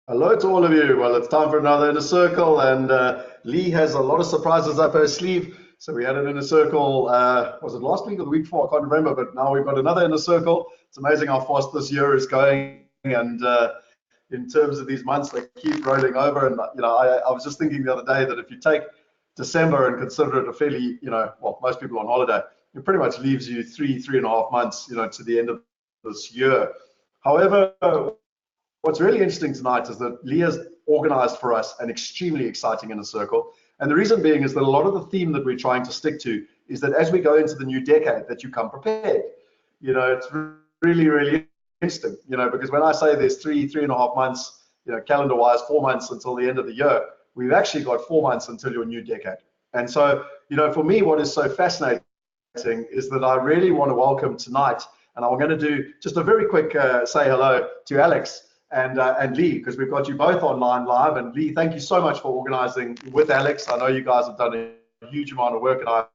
Hello to all of you. Well, it's time for another Inner Circle, and Lee has a lot of surprises up her sleeve. So we had an Inner Circle, was it last week or the week before? I can't remember, but now we've got another Inner Circle. It's amazing how fast this year is going, and in terms of these months, they keep rolling over. And I was just thinking the other day that if you take December and consider it a fairly, well, most people on holiday, it pretty much leaves you 3.5 months, to the end of this year. However, what's really interesting tonight is that Leah's organized for us an extremely exciting Inner Circle. And the reason being is that a lot of the theme that we're trying to stick to is that as we go into the new decade, that you come prepared. It's really, really interesting, because when I say there's 3.5 months, calendar-wise, 4 months until the end of the year, we've actually got 4 months until your new decade. And so, for me, what is so fascinating is that I really want to welcome tonight, and I'm going to do just a very quick say hello to Alex and Lee, because we've got you both online live. And Lee, thank you so much for organizing with Alex. I know you guys have done a huge amount of work, and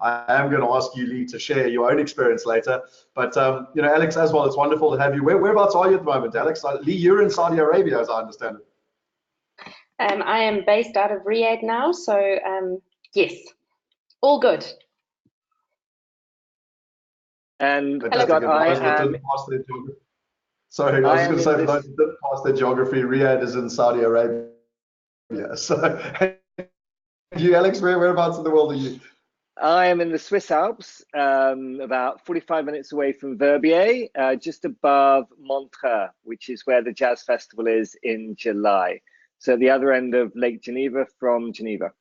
I am going to ask you, Lee, to share your own experience later. But Alex, as well, it's wonderful to have you. Whereabouts are you at the moment, Alex? Lee, you're in Saudi Arabia, as I understand it. I am based out of Riyadh now, so yes, all good. And Scott, Sorry, I was going to say, for those that didn't pass their geography, Riyadh is in Saudi Arabia. So, you, Alex, whereabouts in the world are you? I am in the Swiss Alps, about 45 minutes away from Verbier, just above Montreux, which is where the Jazz Festival is in July. So at the other end of Lake Geneva from Geneva.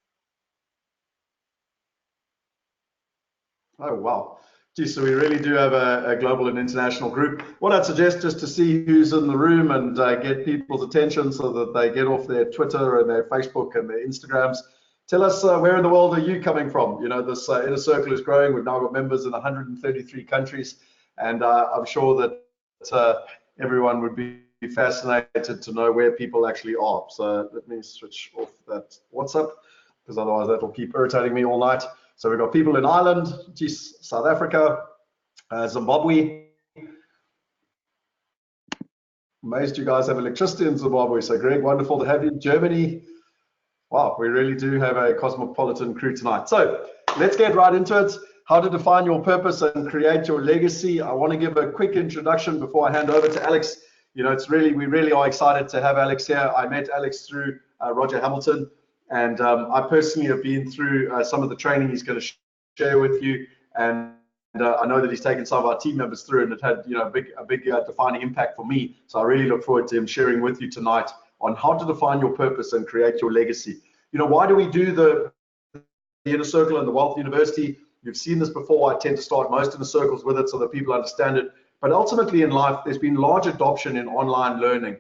Oh, wow. Gee, so we really do have a global and international group. What I'd suggest, just to see who's in the room and get people's attention so that they get off their Twitter and their Facebook and their Instagrams. Tell us, where in the world are you coming from? This Inner Circle is growing. We've now got members in 133 countries, and I'm sure that everyone would be fascinated to know where people actually are. So let me switch off that WhatsApp, because otherwise that will keep irritating me all night. So we've got people in Ireland, South Africa, Zimbabwe. Amazed you guys have electricity in Zimbabwe. So Greg, wonderful to have you. Germany. Wow, we really do have a cosmopolitan crew tonight. So let's get right into it. How to define your purpose and create your legacy. I want to give a quick introduction before I hand over to Alex. We really are excited to have Alex here. I met Alex through Roger Hamilton. And I personally have been through some of the training he's going to share with you, and I know that he's taken some of our team members through, and it had a big defining impact for me. So I really look forward to him sharing with you tonight on how to define your purpose and create your legacy. Why do we do the Inner Circle and the Wealth University? You've seen this before. I tend to start most Inner Circles with it so that people understand it. But ultimately in life, there's been large adoption in online learning.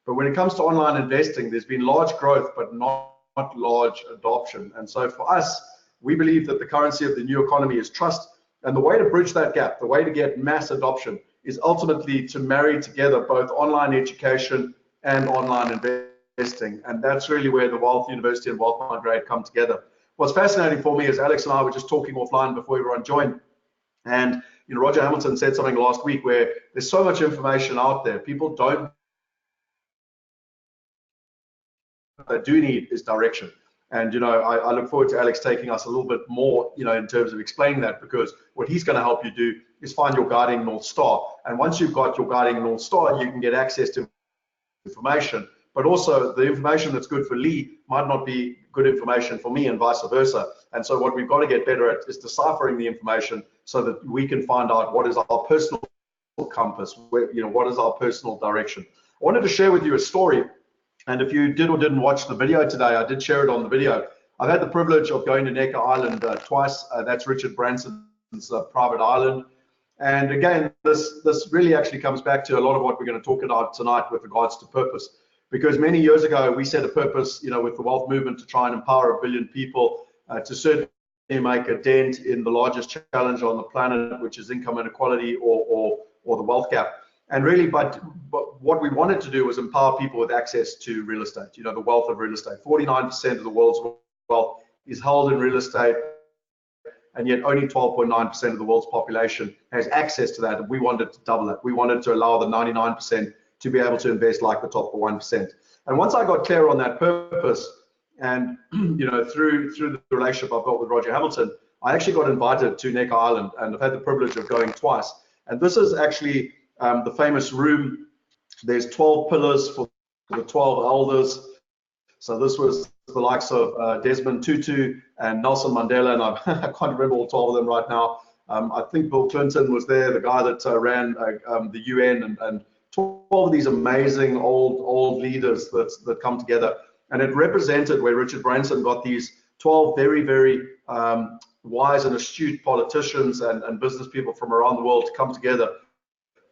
But when it comes to online investing, there's been large growth, but not large adoption. And so for us, we believe that the currency of the new economy is trust. And the way to bridge that gap, the way to get mass adoption, is ultimately to marry together both online education and online investing. And that's really where the Wealth University and Wealth Migrate come together. What's fascinating for me is Alex and I were just talking offline before everyone joined. And Roger Hamilton said something last week where there's so much information out there. People don't. They do need is direction. And I look forward to Alex taking us a little bit more in terms of explaining that, because what he's going to help you do is find your guiding North Star. And once you've got your guiding North Star, you can get access to information, but also the information that's good for Lee might not be good information for me, and vice versa. And so what we've got to get better at is deciphering the information so that we can find out what is our personal compass, what is our personal direction. I wanted to share with you a story. And if you did or didn't watch the video today, I did share it on the video. I've had the privilege of going to Necker Island twice. That's Richard Branson's private island. And again, this really actually comes back to a lot of what we're going to talk about tonight with regards to purpose. Because many years ago, we set a purpose, with the wealth movement to try and empower 1 billion people to certainly make a dent in the largest challenge on the planet, which is income inequality or the wealth gap. And really, but what we wanted to do was empower people with access to real estate, the wealth of real estate. 49% of the world's wealth is held in real estate, and yet only 12.9% of the world's population has access to that. And we wanted to double that. We wanted to allow the 99% to be able to invest like the top 1%. And once I got clear on that purpose, and through the relationship I've got with Roger Hamilton, I actually got invited to Necker Island, and I've had the privilege of going twice. And this is actually the famous room. There's 12 pillars for the 12 elders. So this was the likes of Desmond Tutu and Nelson Mandela, and I can't remember all 12 of them right now. I think Bill Clinton was there, the guy that ran the UN, and 12 of these amazing old leaders that come together. And it represented where Richard Branson got these 12 very, very wise and astute politicians and business people from around the world to come together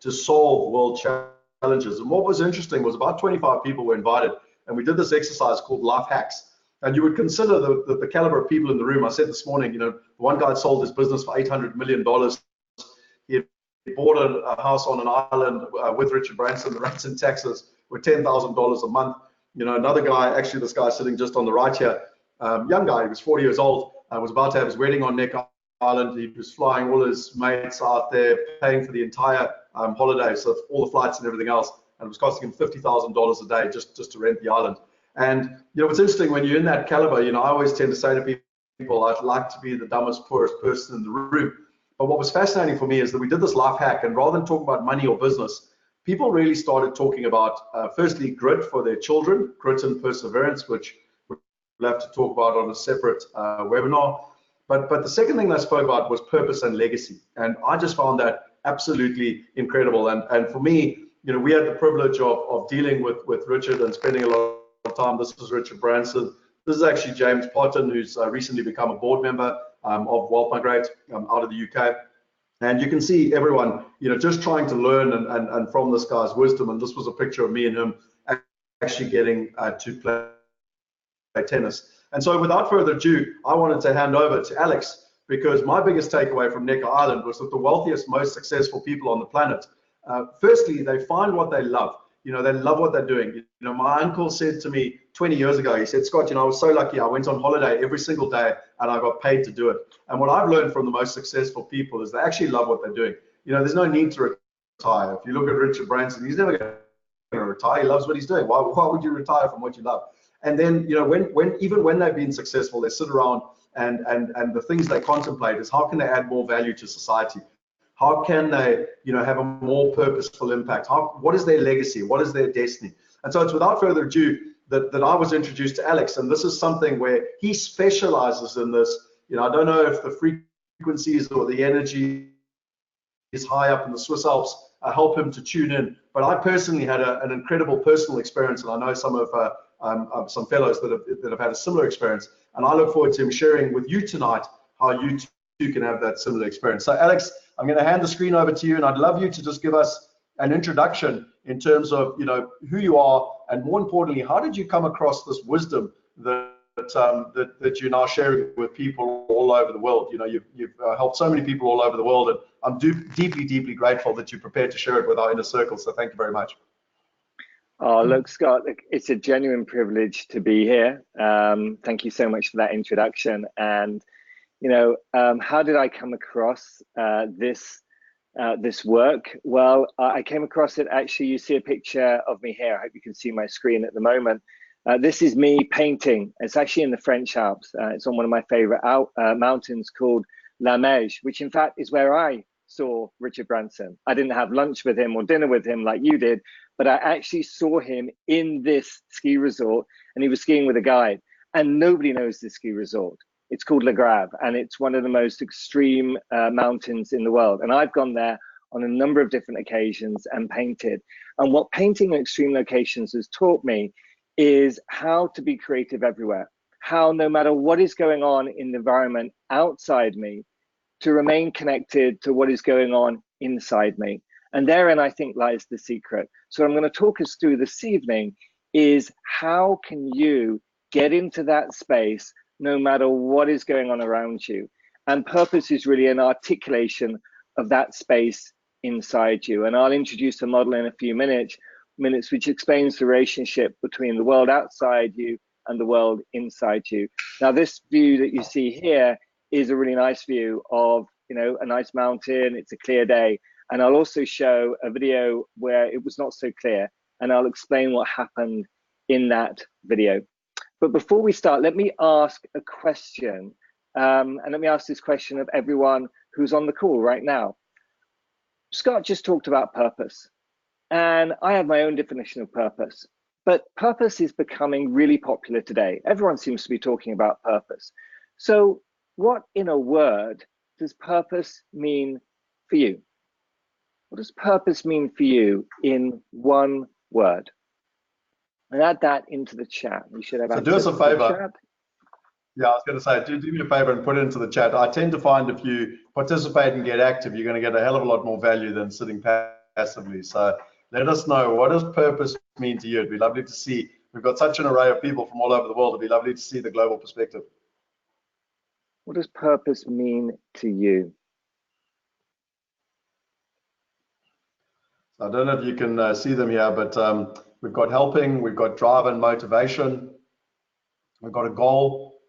to solve world challenges. And what was interesting was about 25 people were invited, and we did this exercise called Life Hacks. And you would consider the caliber of people in the room. I said this morning, one guy sold his business for $800 million. He bought a house on an island with Richard Branson. The rates in Texas were $10,000 a month. Another guy, actually this guy sitting just on the right here, young guy, he was 40 years old, was about to have his wedding on Necker Island. He was flying all his mates out there, paying for the entire holiday, so all the flights and everything else, and it was costing him $50,000 a day just to rent the island. And what's interesting, when you're in that caliber, I always tend to say to people, I'd like to be the dumbest, poorest person in the room. But what was fascinating for me is that we did this life hack, and rather than talk about money or business, people really started talking about, firstly, grit for their children, grit and perseverance, which we'll have to talk about on a separate webinar. But the second thing they spoke about was purpose and legacy. And I just found that absolutely incredible. And for me, we had the privilege of dealing with Richard and spending a lot of time. This is Richard Branson. This is actually James Potton, who's recently become a board member of Wealth Migrate out of the UK. And you can see everyone, just trying to learn and from this guy's wisdom. And this was a picture of me and him actually getting to play tennis. And so without further ado, I wanted to hand over to Alex, because my biggest takeaway from Necker Island was that the wealthiest, most successful people on the planet, firstly, they find what they love. They love what they're doing. My uncle said to me 20 years ago, he said, Scott, I was so lucky. I went on holiday every single day and I got paid to do it. And what I've learned from the most successful people is they actually love what they're doing. There's no need to retire. If you look at Richard Branson, he's never going to retire. He loves what he's doing. Why would you retire from what you love? And then, even when they've been successful, they sit around and the things they contemplate is how can they add more value to society? How can they, have a more purposeful impact? What is their legacy? What is their destiny? And so it's without further ado that I was introduced to Alex, and this is something where he specializes in this. I don't know if the frequencies or the energy is high up in the Swiss Alps help him to tune in. But I personally had an incredible personal experience, and I know some fellows that have had a similar experience. And I look forward to him sharing with you tonight how you too can have that similar experience. So Alex, I'm going to hand the screen over to you, and I'd love you to just give us an introduction in terms of who you are, and more importantly, how did you come across this wisdom that you're now sharing with people all over the world? You've helped so many people all over the world, and I'm deeply grateful that you're prepared to share it with our inner circle. So thank you very much. Oh, look, Scott, it's a genuine privilege to be here. Thank you so much for that introduction. And how did I come across this work? Well, I came across it, actually. You see a picture of me here. I hope you can see my screen at the moment. This is me painting. It's actually in the French Alps. It's on one of my favorite mountains called La Meige, which in fact is where I saw Richard Branson. I didn't have lunch with him or dinner with him like you did, but I actually saw him in this ski resort, and he was skiing with a guide. And nobody knows this ski resort. It's called Le Grave, and it's one of the most extreme mountains in the world. And I've gone there on a number of different occasions and painted. And what painting in extreme locations has taught me is how to be creative everywhere. How, no matter what is going on in the environment outside me, to remain connected to what is going on inside me. And therein, I think, lies the secret. So what I'm going to talk us through this evening is how can you get into that space no matter what is going on around you. And purpose is really an articulation of that space inside you. And I'll introduce a model in a few minutes which explains the relationship between the world outside you and the world inside you. Now, this view that you see here is a really nice view of, a nice mountain. It's a clear day. And I'll also show a video where it was not so clear. and I'll explain what happened in that video. But before we start, let me ask a question, and let me ask this question of everyone who's on the call right now. Scott just talked about purpose, and I have my own definition of purpose, but purpose is becoming really popular today. Everyone seems to be talking about purpose. So what, in a word, does purpose mean for you? What does purpose mean for you in one word? And add that into the chat. We should have So do us a favor. chat. Yeah, I was going to say, do me a favor and put it into the chat. I tend to find if you participate and get active, you're going to get a hell of a lot more value than sitting passively. So let us know, what does purpose mean to you? It'd be lovely to see. We've got such an array of people from all over the world. It'd be lovely to see the global perspective. What does purpose mean to you? I don't know if you can see them here, but we've got helping, we've got drive and motivation, we've got a goal.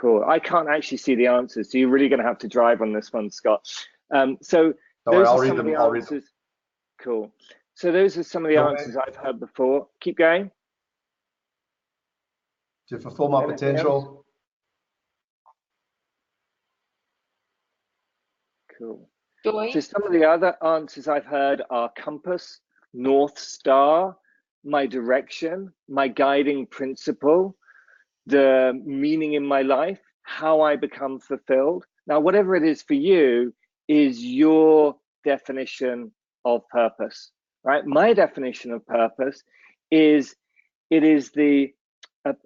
Cool. I can't actually see the answers, so you're really going to have to drive on this one, Scott. So those are some of the answers. Cool. So those are some of the answers I've heard before. Keep going. To fulfill my potential. Cool. Joy. So some of the other answers I've heard are compass, North Star, my direction, my guiding principle, the meaning in my life, how I become fulfilled. Now, whatever it is for you is your definition of purpose, right? My definition of purpose is it is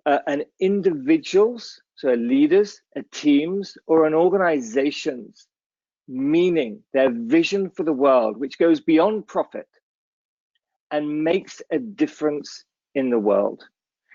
an individual's, so a leader's, a team's, or an organization's meaning, their vision for the world, which goes beyond profit and makes a difference in the world.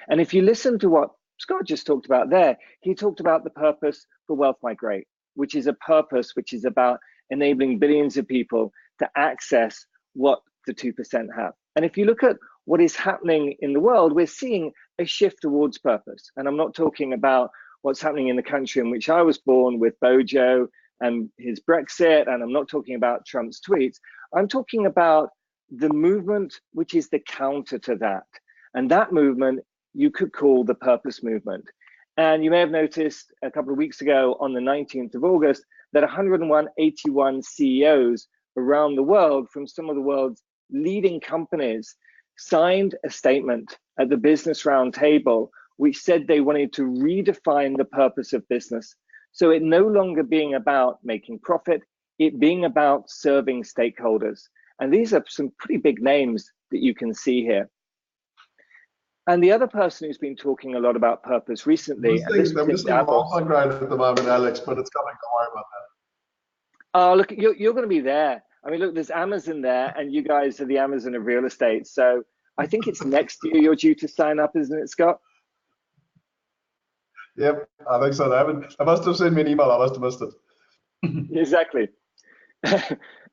And if you listen to what Scott just talked about there, he talked about the purpose for Wealth Migrate, which is a purpose which is about enabling billions of people to access what the 2% have. And if you look at what is happening in the world, we're seeing a shift towards purpose. And I'm not talking about what's happening in the country in which I was born with Bojo and his Brexit, and I'm not talking about Trump's tweets. I'm talking about the movement which is the counter to that. And that movement you could call the purpose movement. And you may have noticed a couple of weeks ago on the 19th of August that 181 CEOs around the world from some of the world's leading companies signed a statement at the Business Roundtable which said they wanted to redefine the purpose of business. So it no longer being about making profit, it being about serving stakeholders. And these are some pretty big names that you can see here. And the other person who's been talking a lot about purpose recently, I'm just in Wealth Migrate at the moment, Alex, but it's coming. Don't worry about that. Oh, look, you're going to be there. I mean, look, there's Amazon there, and you guys are the Amazon of real estate. So I think it's next year you're due to sign up, isn't it, Scott? Yep, I think so. I must have sent me an email. I must have missed it. Exactly.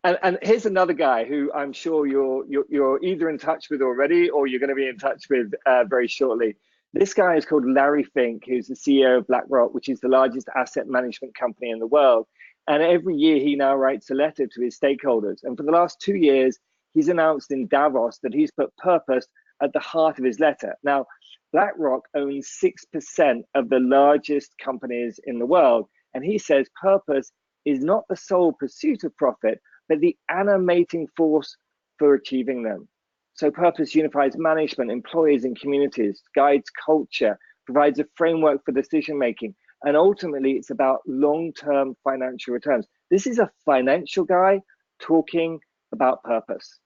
And here's another guy who I'm sure you're either in touch with already or you're going to be in touch with very shortly. This guy is called Larry Fink, who's the CEO of BlackRock, which is the largest asset management company in the world. And every year he now writes a letter to his stakeholders. And for the last 2 years, he's announced in Davos that he's put purpose at the heart of his letter. Now, BlackRock owns 6% of the largest companies in the world. And he says purpose is not the sole pursuit of profit, but the animating force for achieving them. So purpose unifies management, employees, and communities, guides culture, provides a framework for decision making, and ultimately it's about long-term financial returns. This is a financial guy talking about purpose.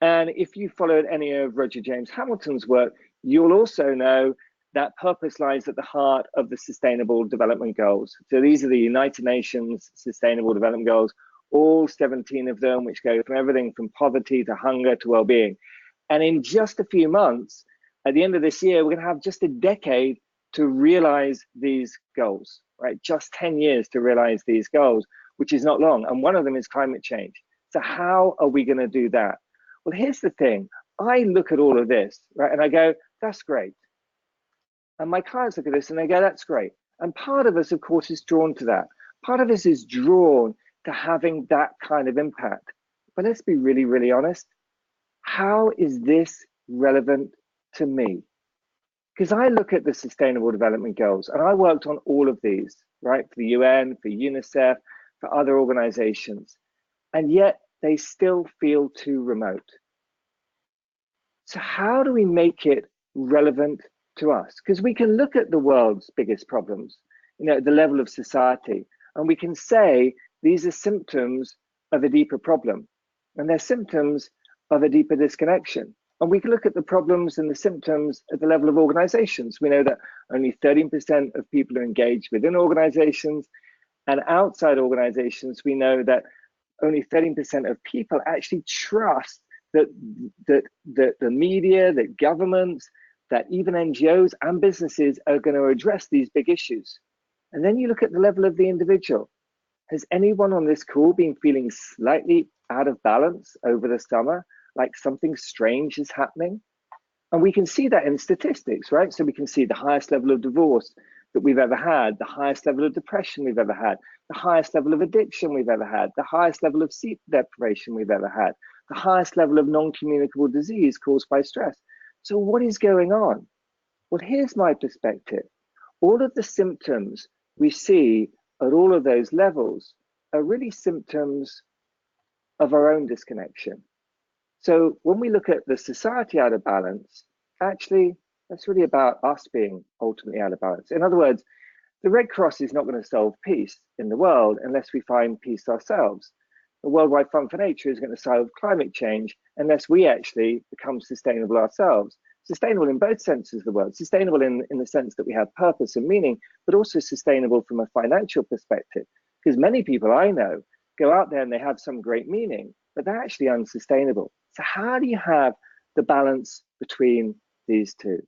And if you followed any of Roger James Hamilton's work, you'll also know that purpose lies at the heart of the Sustainable Development Goals. So these are the United Nations Sustainable Development Goals, all 17 of them, which go from everything from poverty to hunger to well-being. And in just a few months, at the end of this year, we're going to have just a decade to realize these goals, right? Just 10 years to realize these goals, which is not long. And one of them is climate change. So how are we going to do that? Well, here's the thing. I look at all of this, right? And I go, that's great. And my clients look at this and they go, that's great. And part of us, of course, is drawn to that. Part of us is drawn to having that kind of impact. But let's be really, really honest. how is this relevant to me? Because I look at the Sustainable Development Goals, and I worked on all of these, right? For the UN, for UNICEF, for other organizations, and yet they still feel too remote. So how do we make it relevant to us? Because we can look at the world's biggest problems, at the level of society, and we can say these are symptoms of a deeper problem, and they're symptoms of a deeper disconnection. And we can look at the problems and the symptoms at the level of organizations. We know that only 13% of people are engaged within organizations, and outside organizations, we know that only 13% of people actually trust that the media, that governments, that even NGOs and businesses are going to address these big issues. And then you look at the level of the individual. Has anyone on this call been feeling slightly out of balance over the summer, like something strange is happening? And we can see that in statistics, right? So we can see the highest level of divorce that we've ever had, the highest level of depression we've ever had, the highest level of addiction we've ever had, the highest level of sleep deprivation we've ever had, the highest level of non-communicable disease caused by stress. So what is going on? Well, here's my perspective. All of the symptoms we see at all of those levels are really symptoms of our own disconnection. So when we look at the society out of balance, actually, that's really about us being ultimately out of balance. In other words, the Red Cross is not going to solve peace in the world unless we find peace ourselves. The World Wide Fund for Nature is going to solve climate change unless we actually become sustainable ourselves. Sustainable in both senses of the word, sustainable in the sense that we have purpose and meaning, but also sustainable from a financial perspective. Because many people I know go out there and they have some great meaning, but they're actually unsustainable. So how do you have the balance between these two?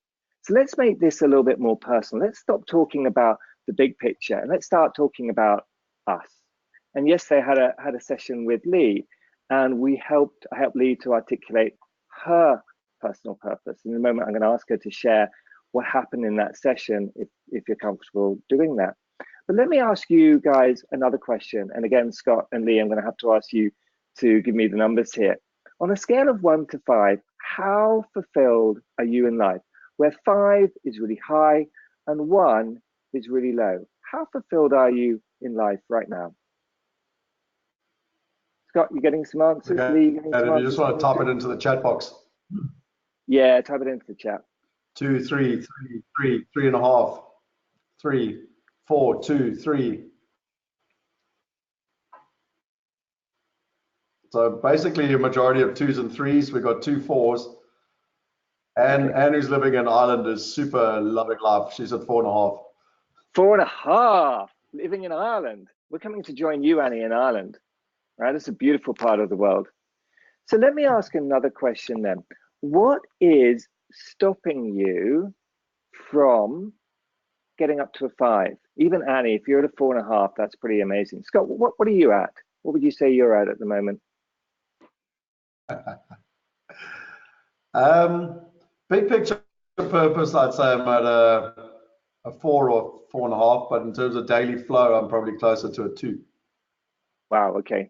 So let's make this a little bit more personal. Let's stop talking about the big picture and let's start talking about us. And yesterday I had a session with Lee, and I helped Lee to articulate her personal purpose. In a moment, I'm going to ask her to share what happened in that session, if you're comfortable doing that. But let me ask you guys another question. And again, Scott and Lee, I'm going to have to ask you to give me the numbers here. On a scale of 1 to 5, how fulfilled are you in life? Where 5 is really high and 1 is really low. How fulfilled are you in life right now? Scott, you getting some answers? Okay. Lee, you getting some And answers? you just want to type it into the chat box. Yeah, type it into the chat. 2, 3, 3, 3.5, 3, 4, 2, 3. So basically a majority of 2s and 3s. We got 2 4s. And Okay. Anne, who's living in Ireland, is super loving life. She's at 4.5. 4.5, living in Ireland. We're coming to join you, Annie, in Ireland. Right, it's a beautiful part of the world. So let me ask another question then. What is stopping you from getting up to a 5? Even Annie, if you're at a 4.5, that's pretty amazing. Scott, what are you at? What would you say you're at the moment? Big picture purpose, I'd say I'm at a 4 or 4.5, but in terms of daily flow, I'm probably closer to a 2. Wow, okay.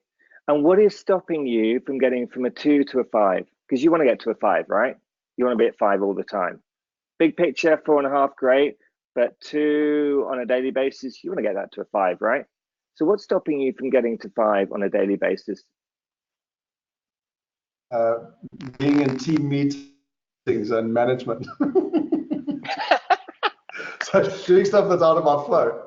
And what is stopping you from getting from a 2 to a 5? Because you want to get to a 5, right? You want to be at 5 all the time. Big picture, 4.5, great. But 2 on a daily basis, you want to get that to a 5, right? So what's stopping you from getting to 5 on a daily basis? Being in team meetings and management. So doing stuff that's out of my flow.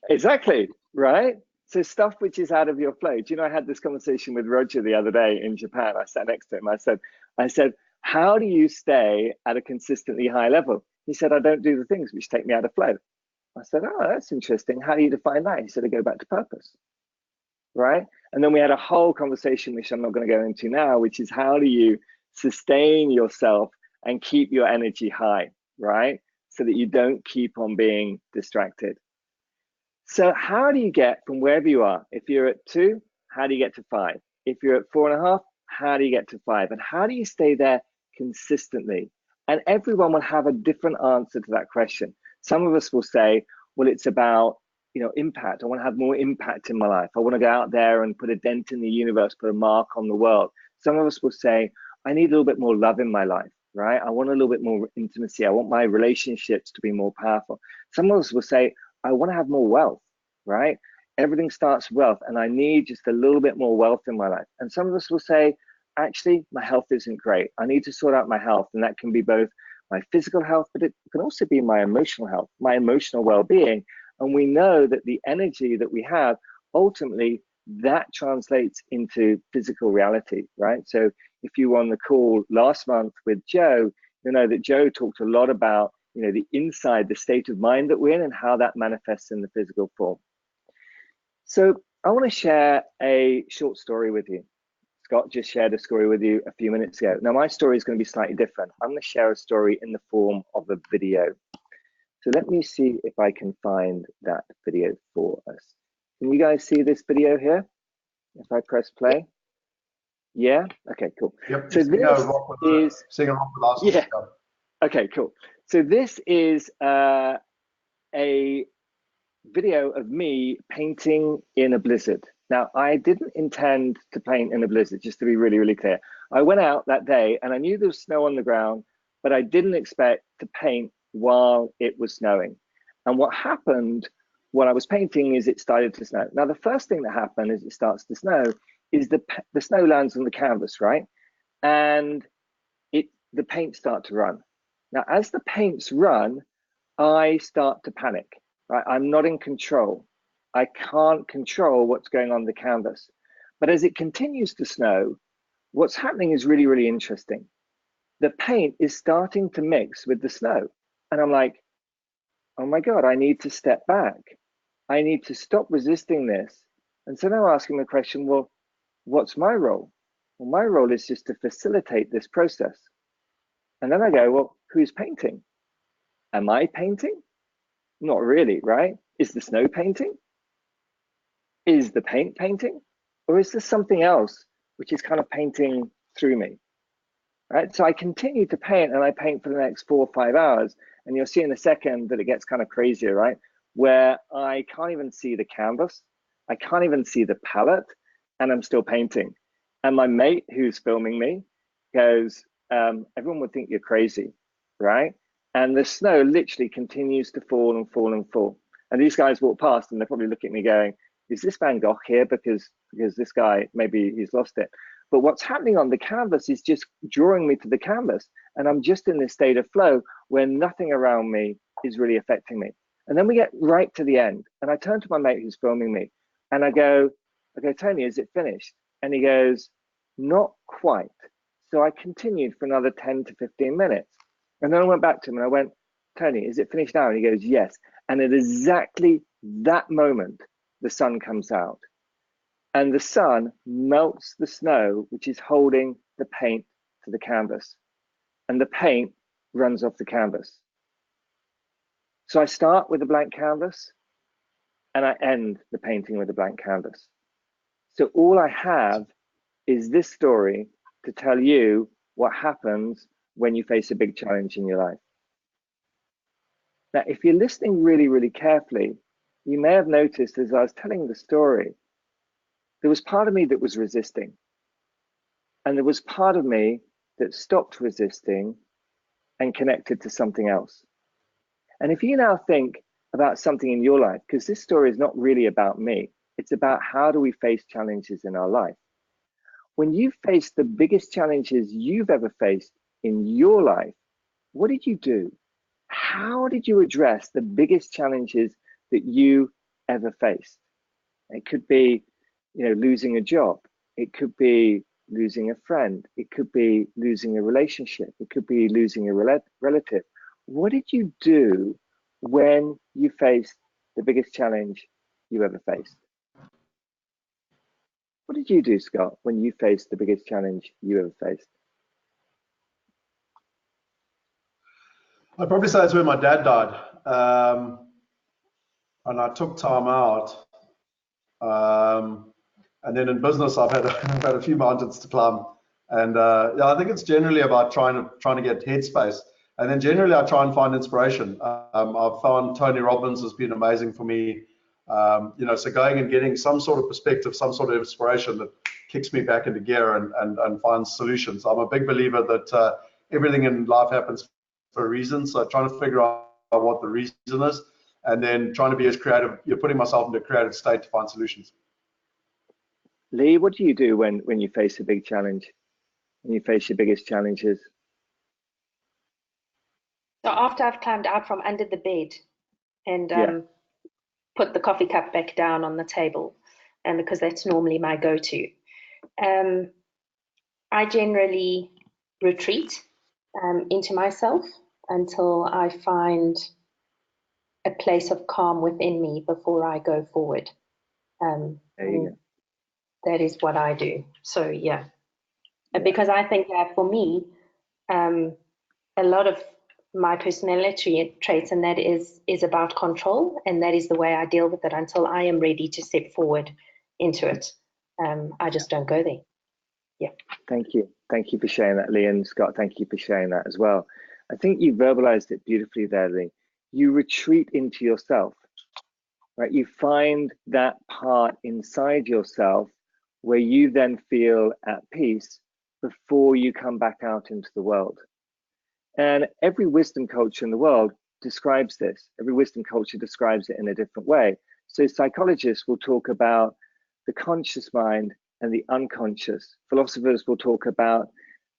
Exactly, right? So stuff which is out of your flow. Do you know, I had this conversation with Roger the other day in Japan. I sat next to him. I said, how do you stay at a consistently high level? He said, I don't do the things which take me out of flow. I said, oh, that's interesting. How do you define that? He said, I go back to purpose, right? And then we had a whole conversation, which I'm not going to go into now, which is how do you sustain yourself and keep your energy high, right? So that you don't keep on being distracted. So how do you get from wherever you are? If you're at 2, how do you get to 5? If you're at 4.5, how do you get to 5? And how do you stay there consistently? And everyone will have a different answer to that question. Some of us will say, well, it's about, impact. I want to have more impact in my life. I want to go out there and put a dent in the universe, put a mark on the world. Some of us will say, I need a little bit more love in my life, right? I want a little bit more intimacy. I want my relationships to be more powerful. Some of us will say, I want to have more wealth, right? Everything starts with wealth, and I need just a little bit more wealth in my life. And some of us will say, actually, my health isn't great. I need to sort out my health. And that can be both my physical health, but it can also be my emotional health, my emotional well-being. And we know that the energy that we have, ultimately, that translates into physical reality, right? So if you were on the call last month with Joe, you know that Joe talked a lot about, you know, the inside, the state of mind that we're in and how that manifests in the physical form. So I want to share a short story with you. Scott just shared a story with you a few minutes ago. Now, my story is going to be slightly different. I'm going to share a story in the form of a video. So let me see if I can find that video for us. Can you guys see this video here? If I press play? Yeah? Okay, cool. Yep. So this is... Singing Rock with us. Yeah. Okay, cool. So this is a video of me painting in a blizzard. Now, I didn't intend to paint in a blizzard, just to be really, really clear. I went out that day and I knew there was snow on the ground, but I didn't expect to paint while it was snowing. And what happened when I was painting is it started to snow. Now, the first thing that happened as it starts to snow is the snow lands on the canvas, right? And the paint starts to run. Now, as the paints run, I start to panic, right? I'm not in control. I can't control what's going on the canvas. But as it continues to snow, what's happening is really, really interesting. The paint is starting to mix with the snow. And I'm like, oh my God, I need to step back. I need to stop resisting this. And so now I'm asking the question, well, what's my role? Well, my role is just to facilitate this process. And then I go, well, who's painting? Am I painting? Not really, right? Is the snow painting? Is the paint painting? Or is this something else which is kind of painting through me? Right? So I continue to paint, and I paint for the next 4 or 5 hours. And you'll see in a second that it gets kind of crazier, right? Where I can't even see the canvas. I can't even see the palette, and I'm still painting. And my mate who's filming me goes, everyone would think you're crazy, right? And the snow literally continues to fall and fall and fall. And these guys walk past and they're probably looking at me going, is this Van Gogh here? Because this guy, maybe he's lost it. But what's happening on the canvas is just drawing me to the canvas. And I'm just in this state of flow where nothing around me is really affecting me. And then we get right to the end. And I turn to my mate who's filming me and I go, Tony, is it finished? And he goes, not quite. So I continued for another 10 to 15 minutes. And then I went back to him and I went, Tony, is it finished now? And he goes, yes. And at exactly that moment, the sun comes out. And the sun melts the snow, which is holding the paint to the canvas. And the paint runs off the canvas. So I start with a blank canvas and I end the painting with a blank canvas. So all I have is this story to tell you what happens when you face a big challenge in your life. Now, if you're listening really, really carefully, you may have noticed as I was telling the story, there was part of me that was resisting. And there was part of me that stopped resisting and connected to something else. And if you now think about something in your life, because this story is not really about me, it's about how do we face challenges in our life. When you face the biggest challenges you've ever faced in your life, what did you do? How did you address the biggest challenges that you ever faced? It could be, losing a job. It could be losing a friend. It could be losing a relationship. It could be losing a relative. What did you do when you faced the biggest challenge you ever faced? What did you do, Scott, when you faced the biggest challenge you ever faced? I'd probably say it's when my dad died. And I took time out. And then in business, I've had a few mountains to climb. And I think it's generally about trying to get headspace. And then generally, I try and find inspiration. I've found Tony Robbins has been amazing for me. So going and getting some sort of perspective, some sort of inspiration that kicks me back into gear and finds solutions. I'm a big believer that everything in life happens for a reason. So trying to figure out what the reason is, and then trying to be as creative. You're putting myself into a creative state to find solutions. Lee, what do you do when you face a big challenge? When you face your biggest challenges? So after I've climbed out from under the bed and put the coffee cup back down on the table, and because that's normally my go-to, I generally retreat into myself until I find a place of calm within me before I go forward. There you go. That is what I do. So yeah, because I think that for me, a lot of my personality traits, and that is about control, and that is the way I deal with it until I am ready to step forward into it. I just don't go there. Yeah. Thank you for sharing that, Lee, and Scott, thank you for sharing that as well. I think you verbalized it beautifully there, Lee. You retreat into yourself, right? You find that part inside yourself where you then feel at peace before you come back out into the world. And every wisdom culture in the world describes this. Every wisdom culture describes it in a different way. So psychologists will talk about the conscious mind and the unconscious. Philosophers will talk about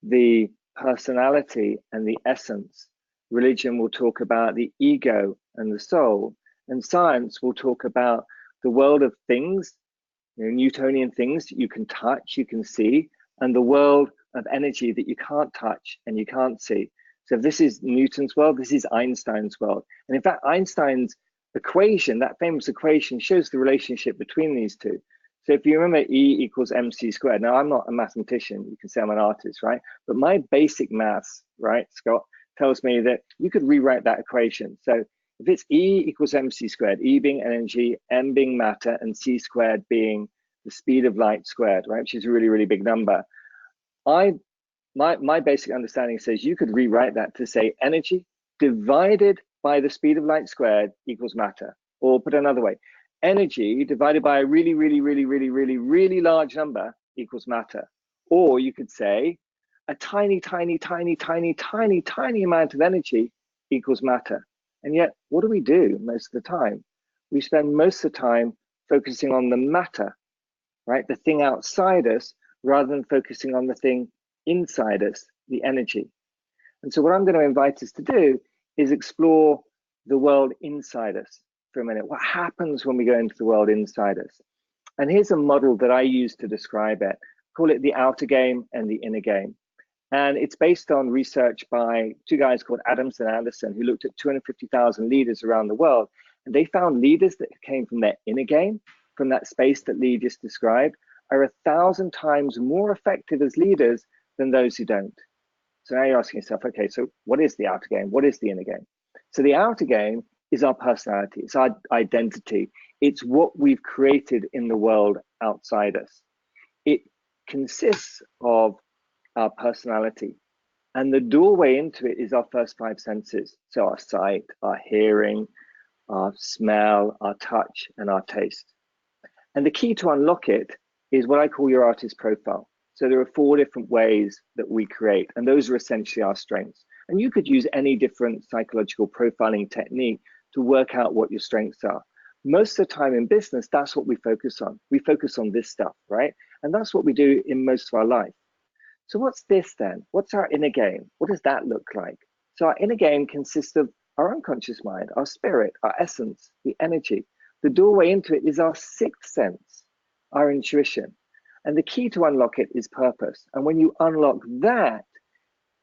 the personality and the essence. Religion will talk about the ego and the soul. And science will talk about the world of things, Newtonian things that you can touch, you can see, and the world of energy that you can't touch and you can't see. So if this is Newton's world, this is Einstein's world. And in fact, Einstein's equation, that famous equation, shows the relationship between these two. So if you remember E equals mc squared, now I'm not a mathematician, you can say I'm an artist, right? But my basic maths, right, Scott, tells me that you could rewrite that equation. So if it's E equals mc squared, E being energy, m being matter, and c squared being the speed of light squared, right, which is a really, really big number. My basic understanding says you could rewrite that to say energy divided by the speed of light squared equals matter. Or put another way, energy divided by a really, really, really, really, really, really large number equals matter. Or you could say a tiny, tiny, tiny, tiny, tiny, tiny amount of energy equals matter. And yet, what do we do most of the time? We spend most of the time focusing on the matter, right? The thing outside us, rather than focusing on the thing inside us, the energy. And so what I'm going to invite us to do is explore the world inside us for a minute. What happens when we go into the world inside us? And here's a model that I use to describe it. Call it the outer game and the inner game. And it's based on research by two guys called Adams and Anderson, who looked at 250,000 leaders around the world. And they found leaders that came from their inner game, from that space that Lee just described, are 1,000 times more effective as leaders than those who don't. So now you're asking yourself, okay, so what is the outer game? What is the inner game? So the outer game is our personality, it's our identity. It's what we've created in the world outside us. It consists of our personality, and the doorway into it is our first 5 senses. So our sight, our hearing, our smell, our touch, and our taste. And the key to unlock it is what I call your artist profile. So there are 4 different ways that we create, and those are essentially our strengths. And you could use any different psychological profiling technique to work out what your strengths are. Most of the time in business, that's what we focus on. We focus on this stuff, right? And that's what we do in most of our life. So what's this then? What's our inner game? What does that look like? So our inner game consists of our unconscious mind, our spirit, our essence, the energy. The doorway into it is our 6th sense, our intuition. And the key to unlock it is purpose. And when you unlock that,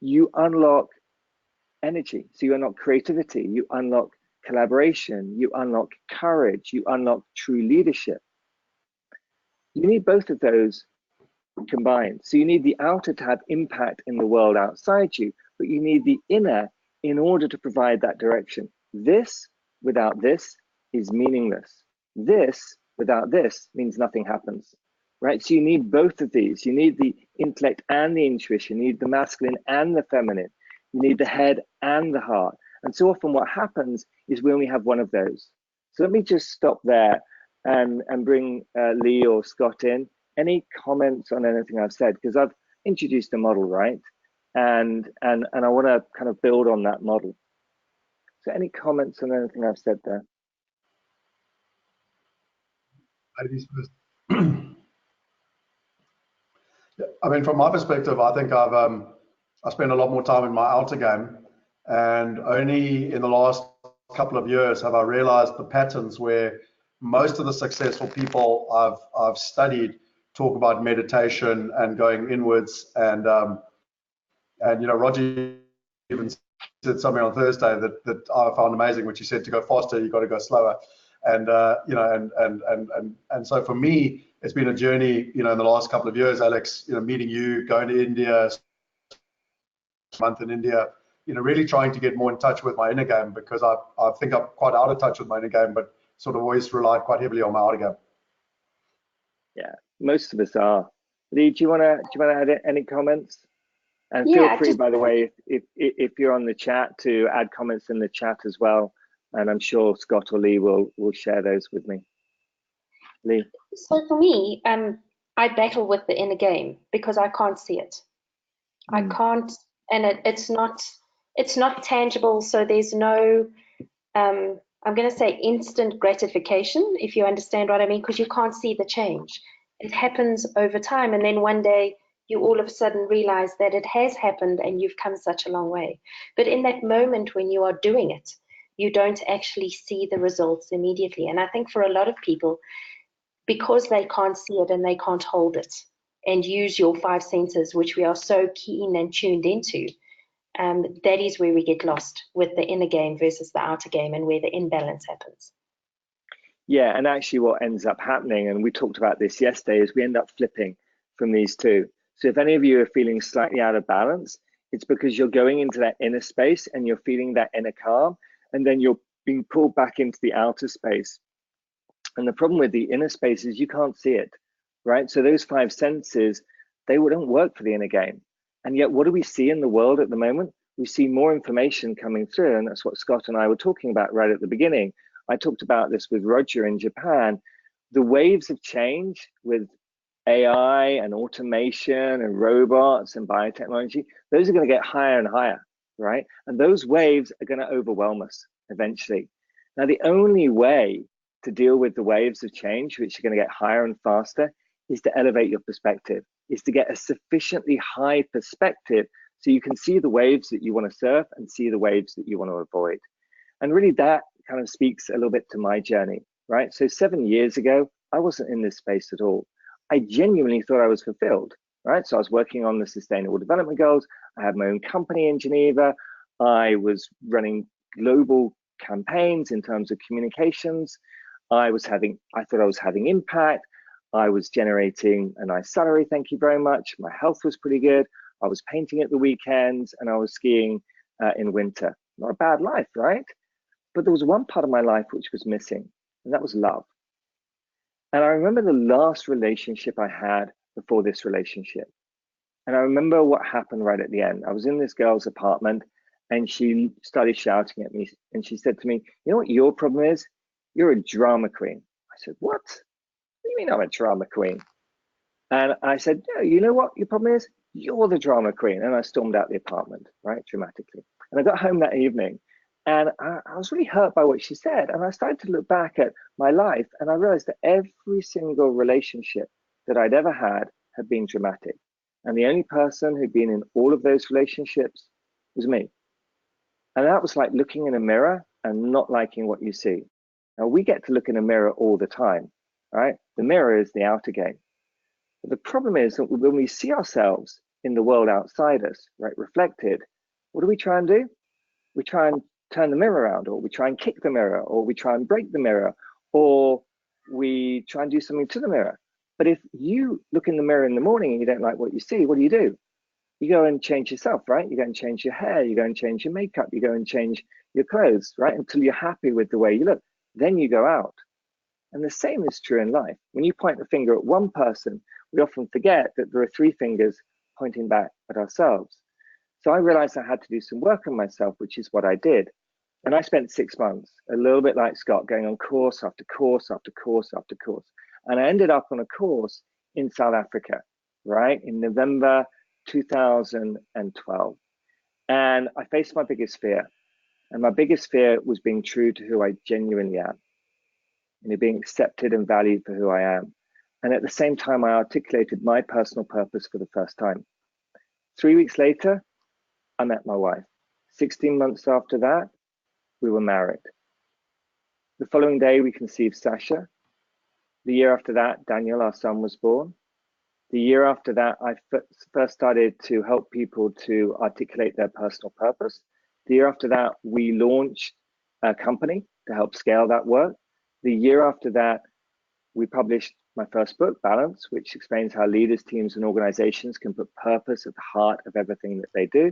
you unlock energy. So you unlock creativity, you unlock collaboration, you unlock courage, you unlock true leadership. You need both of those combined. So you need the outer to have impact in the world outside you, but you need the inner in order to provide that direction. This without this is meaningless. This without this means nothing happens, right? So you need both of these. You need the intellect and the intuition. You need the masculine and the feminine. You need the head and the heart. And so often what happens is we only have one of those. So let me just stop there and bring Lee or Scott in. any comments on anything I've said? Because I've introduced a model, right? And I want to kind of build on that model. So any comments on anything I've said there? Ladies first. I mean, from my perspective, I think I spend a lot more time in my outer game, and only in the last couple of years have I realized the patterns where most of the successful people I've studied talk about meditation and going inwards, and you know, Roger even said something on Thursday that I found amazing, which he said, to go faster you got to go slower. And you know, and so for me, it's been a journey, you know, in the last couple of years, Alex, you know, meeting you, going to India, month in India, you know, really trying to get more in touch with my inner game, because I think I'm quite out of touch with my inner game, but sort of always relied quite heavily on my outer game. Yeah, most of us are. Lee, do you want to add any comments? And feel free, by the way, if you're on the chat, to add comments in the chat as well. And I'm sure Scott or Lee will share those with me. Lee. So for me, I battle with the inner game because I can't see it. I can't, and it's not tangible. So there's no, I'm going to say instant gratification, if you understand what I mean, because you can't see the change. It happens over time, and then one day you all of a sudden realize that it has happened and you've come such a long way. But in that moment when you are doing it, you don't actually see the results immediately. And I think for a lot of people, because they can't see it and they can't hold it and use your five senses, which we are so keen and tuned into, that is where we get lost with the inner game versus the outer game, and where the imbalance happens. Yeah, and actually what ends up happening, and we talked about this yesterday, is we end up flipping from these two. So if any of you are feeling slightly out of balance, it's because you're going into that inner space and you're feeling that inner calm, and then you're being pulled back into the outer space. And the problem with the inner space is you can't see it, right? So those five senses, they wouldn't work for the inner game. And yet, what do we see in the world at the moment? We see more information coming through, and that's what Scott and I were talking about right at the beginning. I talked about this with Roger in Japan. The waves of change with AI and automation and robots and biotechnology, those are going to get higher and higher, right? And those waves are going to overwhelm us eventually. Now, the only way to deal with the waves of change, which are going to get higher and faster, is to elevate your perspective, is to get a sufficiently high perspective so you can see the waves that you want to surf and see the waves that you want to avoid. And really that kind of speaks a little bit to my journey, right? So 7 years ago, I wasn't in this space at all. I genuinely thought I was fulfilled, right? So I was working on the Sustainable Development Goals. I had my own company in Geneva. I was running global campaigns in terms of communications. I thought I was having impact. I was generating a nice salary, thank you very much. My health was pretty good. I was painting at the weekends and I was skiing in winter. Not a bad life, right? But there was one part of my life which was missing, and that was love. And I remember the last relationship I had before this relationship. And I remember what happened right at the end. I was in this girl's apartment and she started shouting at me, and she said to me, "You know what your problem is? You're a drama queen." I said, "What? What do you mean I'm a drama queen?" And I said, "No, you know what your problem is? You're the drama queen." And I stormed out the apartment, right, dramatically. And I got home that evening and I was really hurt by what she said. And I started to look back at my life and I realized that every single relationship that I'd ever had been dramatic. And the only person who'd been in all of those relationships was me. And that was like looking in a mirror and not liking what you see. Now we get to look in a mirror all the time, right? The mirror is the outer game. But the problem is that when we see ourselves in the world outside us, right, reflected, what do we try and do? We try and turn the mirror around, or we try and kick the mirror, or we try and break the mirror, or we try and do something to the mirror. But if you look in the mirror in the morning and you don't like what you see, what do? You go and change yourself, right? You go and change your hair, you go and change your makeup, you go and change your clothes, right? Until you're happy with the way you look. Then you go out. And the same is true in life. When you point the finger at one person, we often forget that there are three fingers pointing back at ourselves. So I realized I had to do some work on myself, which is what I did. And I spent 6 months, a little bit like Scott, going on course after course after course after course. And I ended up on a course in South Africa, right? In November 2012. And I faced my biggest fear. And my biggest fear was being true to who I genuinely am, being accepted and valued for who I am. And at the same time, I articulated my personal purpose for the first time. 3 weeks later, I met my wife. 16 months after that, we were married. The following day, we conceived Sasha. The year after that, Daniel, our son, was born. The year after that, I first started to help people to articulate their personal purpose. The year after that, we launched a company to help scale that work. The year after that, we published my first book, Balance, which explains how leaders, teams, and organizations can put purpose at the heart of everything that they do.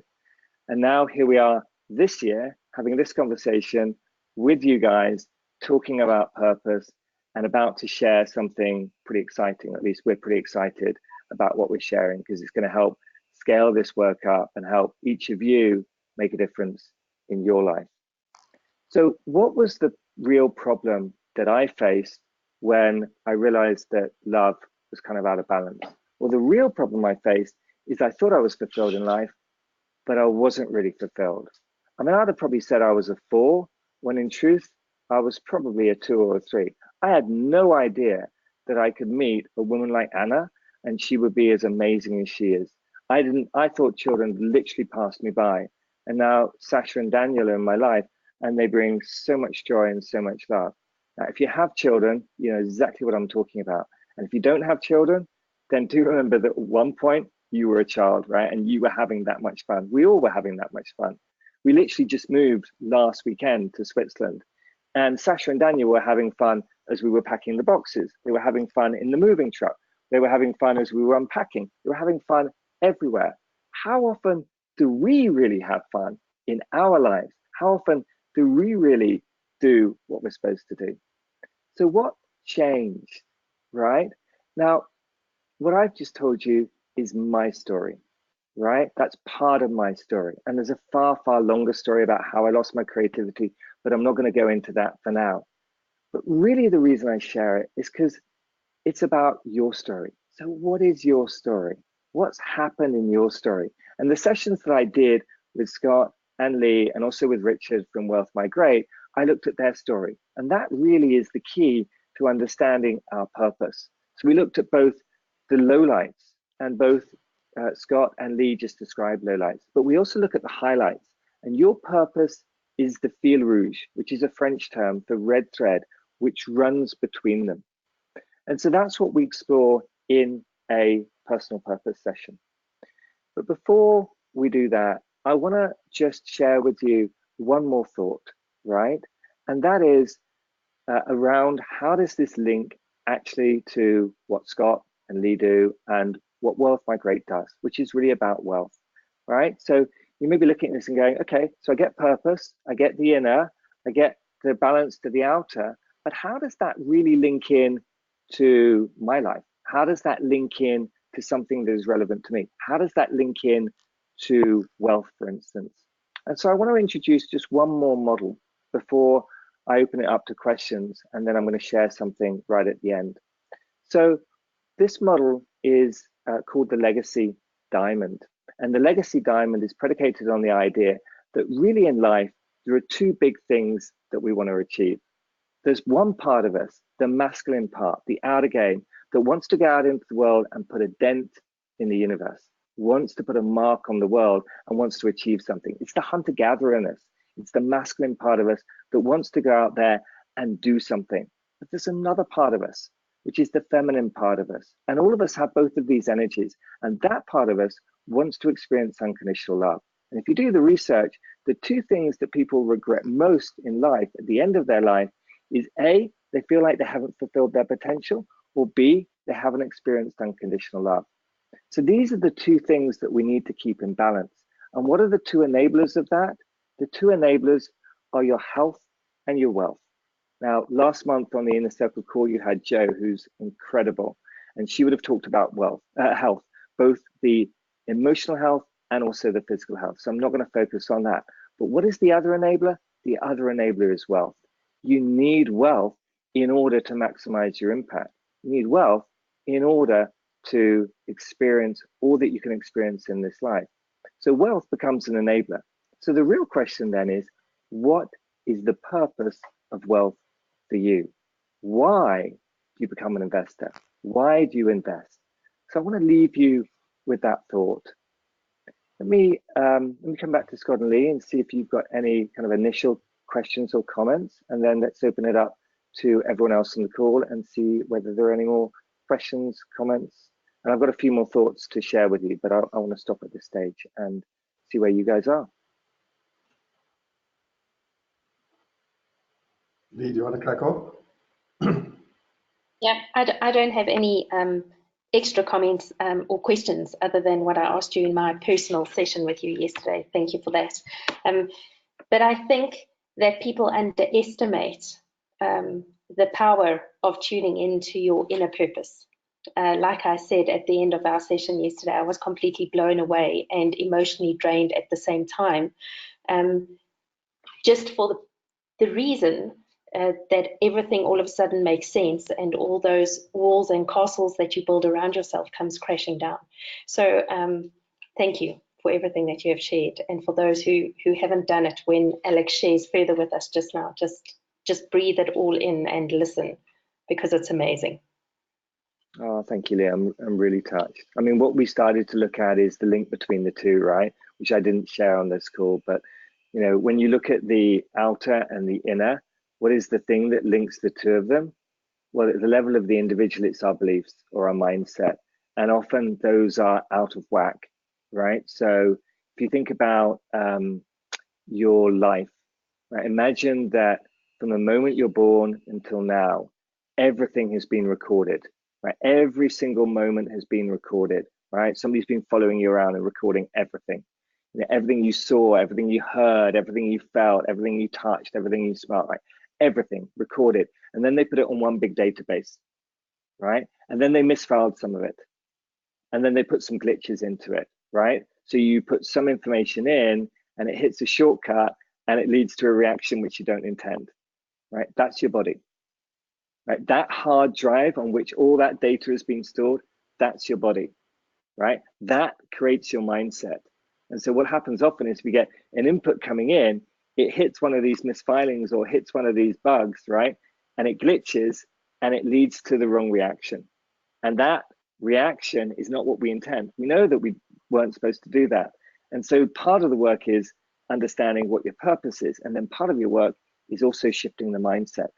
And now here we are this year, having this conversation with you guys, talking about purpose and about to share something pretty exciting. At least we're pretty excited about what we're sharing, because it's going to help scale this work up and help each of you make a difference in your life. So what was the real problem that I faced when I realized that love was kind of out of balance? Well, the real problem I faced is I thought I was fulfilled in life, but I wasn't really fulfilled. I mean, I'd have probably said I was a 4, when in truth, I was probably a 2 or a 3. I had no idea that I could meet a woman like Anna and she would be as amazing as she is. I thought children literally passed me by. And now Sasha and Daniel are in my life, and they bring so much joy and so much love. Now, if you have children, you know exactly what I'm talking about. And if you don't have children, then do remember that at one point you were a child, right? And you were having that much fun. We all were having that much fun. We literally just moved last weekend to Switzerland. And Sasha and Daniel were having fun as we were packing the boxes. They were having fun in the moving truck. They were having fun as we were unpacking. They were having fun everywhere. How often do we really have fun in our lives? How often do we really do what we're supposed to do? So what changed, right? Now, what I've just told you is my story, right? That's part of my story. And there's a far, far longer story about how I lost my creativity, but I'm not going to go into that for now. But really the reason I share it is because it's about your story. So what is your story? What's happened in your story? And the sessions that I did with Scott and Lee, and also with Richard from Wealth Migrate, I looked at their story. And that really is the key to understanding our purpose. So we looked at both the lowlights, and both Scott and Lee just described lowlights, but we also look at the highlights. And your purpose is the fil rouge, which is a French term for red thread, which runs between them. And so that's what we explore in a personal purpose session. But before we do that, I want to just share with you one more thought, right? And that is around how does this link actually to what Scott and Lee do and what Wealth Migrate does, which is really about wealth, right? So you may be looking at this and going, okay, so I get purpose, I get the inner, I get the balance to the outer, but how does that really link in to my life? How does that link in to something that is relevant to me? How does that link in to wealth, for instance? And so I want to introduce just one more model before I open it up to questions, and then I'm going to share something right at the end. So this model is called the legacy diamond. And the legacy diamond is predicated on the idea that really in life, there are 2 big things that we want to achieve. There's one part of us, the masculine part, the outer game, that wants to go out into the world and put a dent in the universe, wants to put a mark on the world and wants to achieve something. It's the hunter-gatherer in us. It's the masculine part of us that wants to go out there and do something. But there's another part of us, which is the feminine part of us. And all of us have both of these energies. And that part of us wants to experience unconditional love. And if you do the research, the 2 things that people regret most in life at the end of their life is A, they feel like they haven't fulfilled their potential, or B, they haven't experienced unconditional love. So these are the 2 things that we need to keep in balance. And what are the 2 enablers of that? The 2 enablers are your health and your wealth. Now, last month on the Inner Circle call, you had Jo, who's incredible, and she would have talked about health, both the emotional health and also the physical health. So I'm not going to focus on that. But what is the other enabler? The other enabler is wealth. You need wealth in order to maximize your impact. You need wealth in order to experience all that you can experience in this life. So wealth becomes an enabler. So the real question then is, what is the purpose of wealth for you? Why do you become an investor? Why do you invest? So I want to leave you with that thought. Let me come back to Scott and Lee and see if you've got any kind of initial questions or comments, and then let's open it up to everyone else on the call and see whether there are any more questions, comments. And I've got a few more thoughts to share with you, but I want to stop at this stage and see where you guys are. Lee, do you want to crack on? Yeah, I don't have any extra comments or questions other than what I asked you in my personal session with you yesterday. Thank you for that. But I think that people underestimate the power of tuning into your inner purpose. Like I said at the end of our session yesterday, I was completely blown away and emotionally drained at the same time, just for the reason that everything all of a sudden makes sense, and all those walls and castles that you build around yourself comes crashing down. So thank you for everything that you have shared, and for those who haven't done it, when Alex shares further with us just now, just breathe it all in and listen, because it's amazing. Oh, thank you, Lee. I'm really touched. I mean, what we started to look at is the link between the two, right? Which I didn't share on this call, but you know, when you look at the outer and the inner, what is the thing that links the two of them? Well, at the level of the individual, it's our beliefs or our mindset. And often those are out of whack, right? So if you think about your life, right? Imagine that from the moment you're born until now, everything has been recorded, right? Every single moment has been recorded, right? Somebody's been following you around and recording everything. You know, everything you saw, everything you heard, everything you felt, everything you touched, everything you smelled, right? Everything recorded. And then they put it on one big database, right? And then they misfiled some of it. And then they put some glitches into it, right? So you put some information in and it hits a shortcut and it leads to a reaction which you don't intend, right? That's your body, right? That hard drive on which all that data has been stored, that's your body, right? That creates your mindset. And so what happens often is we get an input coming in, it hits one of these misfilings or hits one of these bugs, right? And it glitches and it leads to the wrong reaction. And that reaction is not what we intend. We know that we weren't supposed to do that. And so part of the work is understanding what your purpose is. And then part of your work is also shifting the mindset.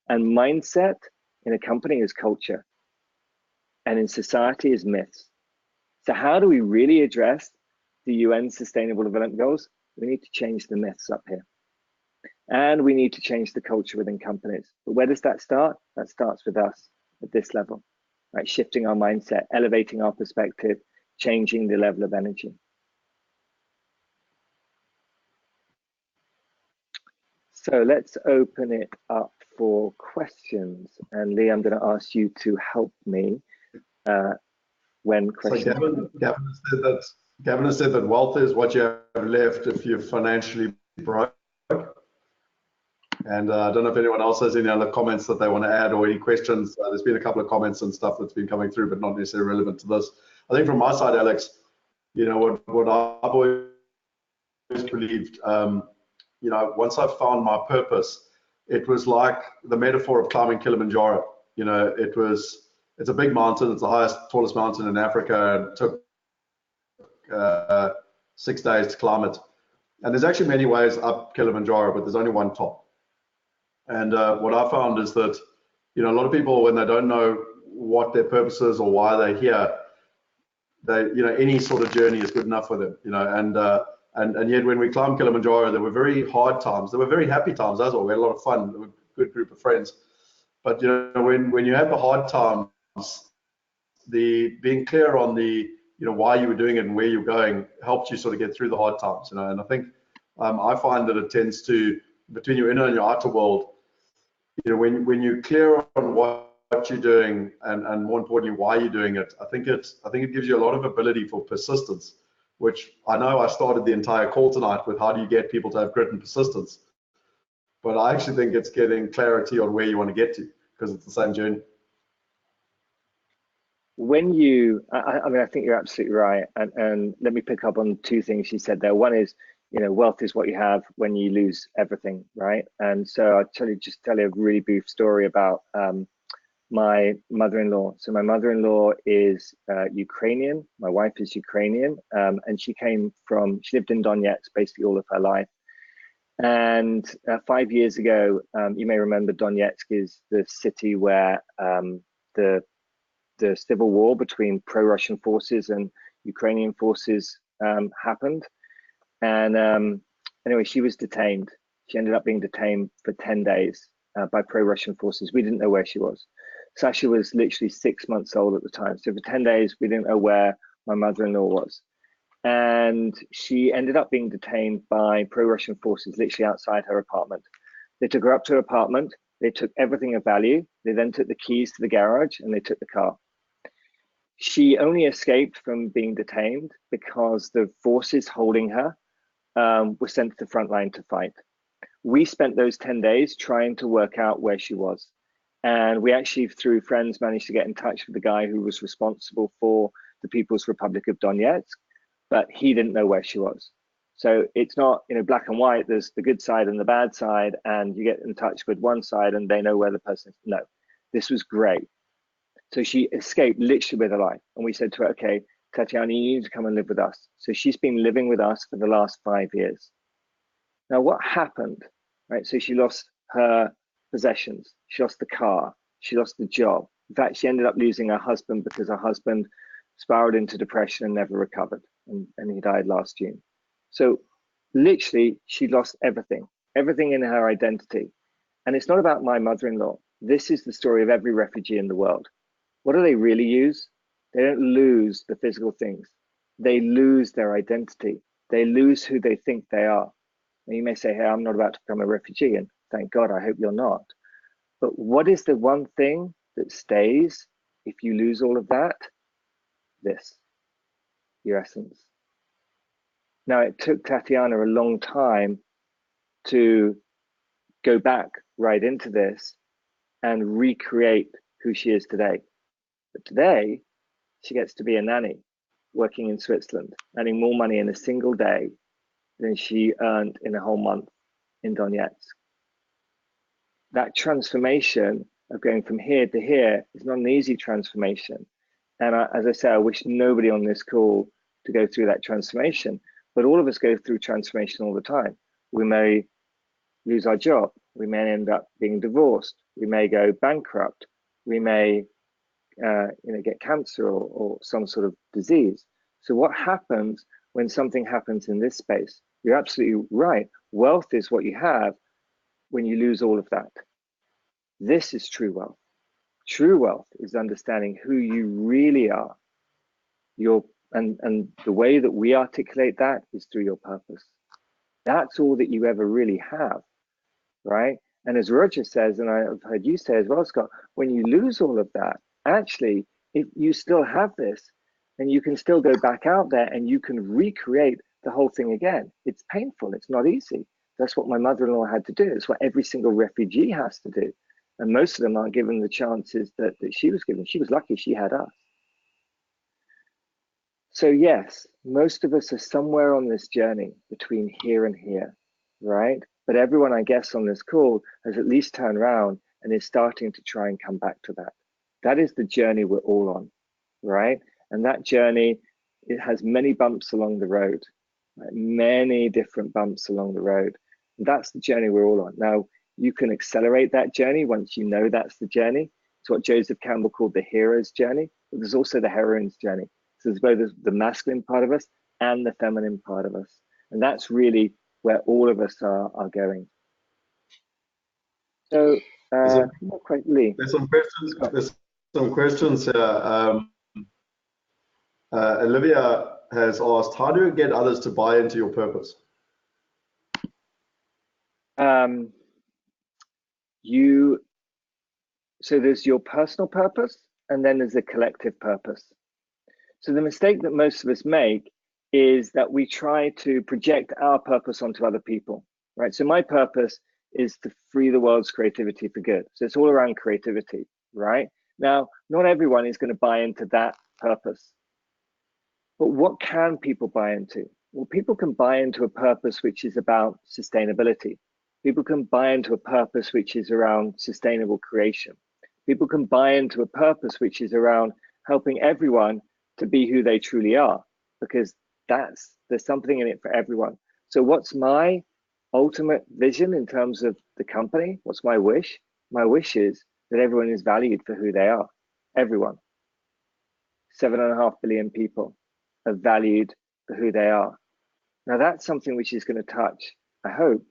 And mindset in a company is culture. And in society is myths. So how do we really address the UN Sustainable Development Goals? We need to change the myths up here. And we need to change the culture within companies. But where does that start? That starts with us at this level, right? Shifting our mindset, elevating our perspective, changing the level of energy. So let's open it up for questions. And Lee, I'm going to ask you to help me when questions. So Gavin has said that wealth is what you have left if you're financially broke. And I don't know if anyone else has any other comments that they want to add or any questions. There's been a couple of comments and stuff that's been coming through, but not necessarily relevant to this. I think from my side, Alex, you know, what I've always believed, you know, once I found my purpose, it was like the metaphor of climbing Kilimanjaro. You know, it's a big mountain. It's the highest, tallest mountain in Africa. It took 6 days to climb it. And there's actually many ways up Kilimanjaro, but there's only one top. And what I found is that, you know, a lot of people, when they don't know what their purpose is or why they're here, you know, any sort of journey is good enough for them, you know. And yet when we climbed Kilimanjaro, there were very hard times. There were very happy times as well. We had a lot of fun. We were a good group of friends. But, you know, when you have the hard times, the being clear on the, you know, why you were doing it and where you're going helps you sort of get through the hard times, you know. And I think I find that it tends to, between your inner and your outer world, you know, when you're clear on what you're doing and more importantly why you're doing it, I think it gives you a lot of ability for persistence, which I know I started the entire call tonight with how do you get people to have grit and persistence, but I actually think it's getting clarity on where you want to get to, because it's the same journey. when you, I mean, I think you're absolutely right. And let me pick up on two things she said there. One is, you know, wealth is what you have when you lose everything, right? And so I'll just tell you a really brief story about my mother-in-law. So my mother-in-law is Ukrainian. My wife is Ukrainian, and she lived in Donetsk basically all of her life. And 5 years ago, you may remember Donetsk is the city where the civil war between pro-Russian forces and Ukrainian forces happened. And anyway, she was detained. She ended up being detained for 10 days by pro-Russian forces. We didn't know where she was. Sasha was literally 6 months old at the time. So for 10 days, we didn't know where my mother-in-law was. And she ended up being detained by pro-Russian forces literally outside her apartment. They took her up to her apartment. They took everything of value. They then took the keys to the garage and they took the car. She only escaped from being detained because the forces holding her were sent to the front line to fight. We spent those 10 days trying to work out where she was. And we actually, through friends, managed to get in touch with the guy who was responsible for the People's Republic of Donetsk, but he didn't know where she was. So it's not, you know, black and white. There's the good side and the bad side, and you get in touch with one side and they know where the person is. No, this was great. So she escaped literally with her life. And we said to her, okay, Tatiana, you need to come and live with us. So she's been living with us for the last 5 years. Now, what happened, right? So she lost her possessions. She lost the car. She lost the job. In fact, she ended up losing her husband because her husband spiraled into depression and never recovered. And he died last June. So literally, she lost everything in her identity. And it's not about my mother-in-law. This is the story of every refugee in the world. What do they really use? They don't lose the physical things. They lose their identity. They lose who they think they are. And you may say, hey, I'm not about to become a refugee, and thank God, I hope you're not. But what is the one thing that stays if you lose all of that? This, your essence. Now, it took Tatiana a long time to go back right into this and recreate who she is today. But today, she gets to be a nanny working in Switzerland, earning more money in a single day than she earned in a whole month in Donetsk. That transformation of going from here to here is not an easy transformation. And as I say, I wish nobody on this call to go through that transformation, but all of us go through transformation all the time. We may lose our job. We may end up being divorced. We may go bankrupt. We may get cancer or some sort of disease. So what happens when something happens in this space? You're absolutely right. Wealth is what you have when you lose all of that. This is true wealth. True wealth is understanding who you really are. And the way that we articulate that is through your purpose. That's all that you ever really have, right? And as Roger says, and I've heard you say as well, Scott, when you lose all of that, actually, if you still have this, and you can still go back out there and you can recreate the whole thing again. It's painful. It's not easy. That's what my mother-in-law had to do. It's what every single refugee has to do. And most of them aren't given the chances that she was given. She was lucky she had us. So yes, most of us are somewhere on this journey between here and here, right? But everyone, I guess, on this call has at least turned around and is starting to try and come back to that. That is the journey we're all on, right? And that journey, it has many bumps along the road, right? Many different bumps along the road. And that's the journey we're all on. Now, you can accelerate that journey once you know that's the journey. It's what Joseph Campbell called the hero's journey, but there's also the heroine's journey. So there's both the masculine part of us and the feminine part of us. And that's really where all of us are going. So, not quite, Lee. There's some questions. There's some questions here. Olivia has asked, how do you get others to buy into your purpose? So there's your personal purpose, and then there's a collective purpose. So the mistake that most of us make is that we try to project our purpose onto other people, right? So my purpose is to free the world's creativity for good. So it's all around creativity, right? Now, not everyone is going to buy into that purpose, but what can people buy into? Well, people can buy into a purpose which is about sustainability. People can buy into a purpose which is around sustainable creation. People can buy into a purpose which is around helping everyone to be who they truly are, because there's something in it for everyone. So what's my ultimate vision in terms of the company? What's my wish? My wish is that everyone is valued for who they are. Everyone. 7.5 billion people are valued for who they are. Now that's something which is going to touch, I hope,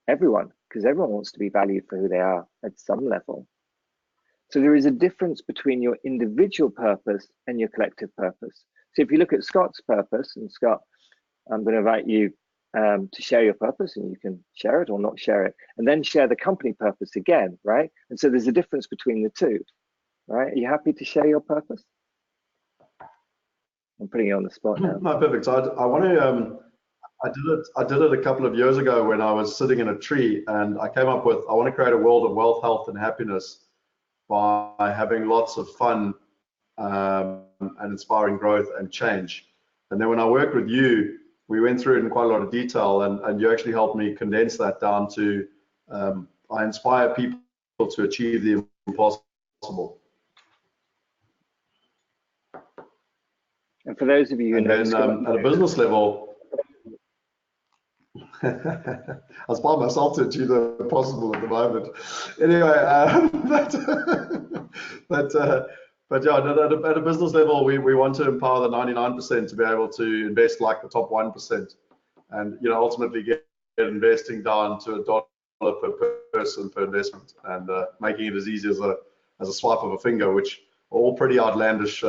everyone, because everyone wants to be valued for who they are at some level. So there is a difference between your individual purpose and your collective purpose. So if you look at Scott's purpose, and Scott, I'm going to invite you to share your purpose, and you can share it or not share it, and then share the company purpose again, right? And so there's a difference between the two, right? Are you happy to share your purpose? I'm putting you on the spot now. No, perfect. So I want to, I did it a couple of years ago when I was sitting in a tree, and I came up with, I want to create a world of wealth, health, and happiness by having lots of fun and inspiring growth and change. And then when I worked with you, we went through it in quite a lot of detail, and you actually helped me condense that down to, I inspire people to achieve the impossible. And for those of you who know, at a business level, I inspire myself to achieve the impossible at the moment. Anyway, but yeah, at a business level, we want to empower the 99% to be able to invest like the top 1%, and ultimately get investing down to $1 per person per investment, and making it as easy as a swipe of a finger, which are all pretty outlandish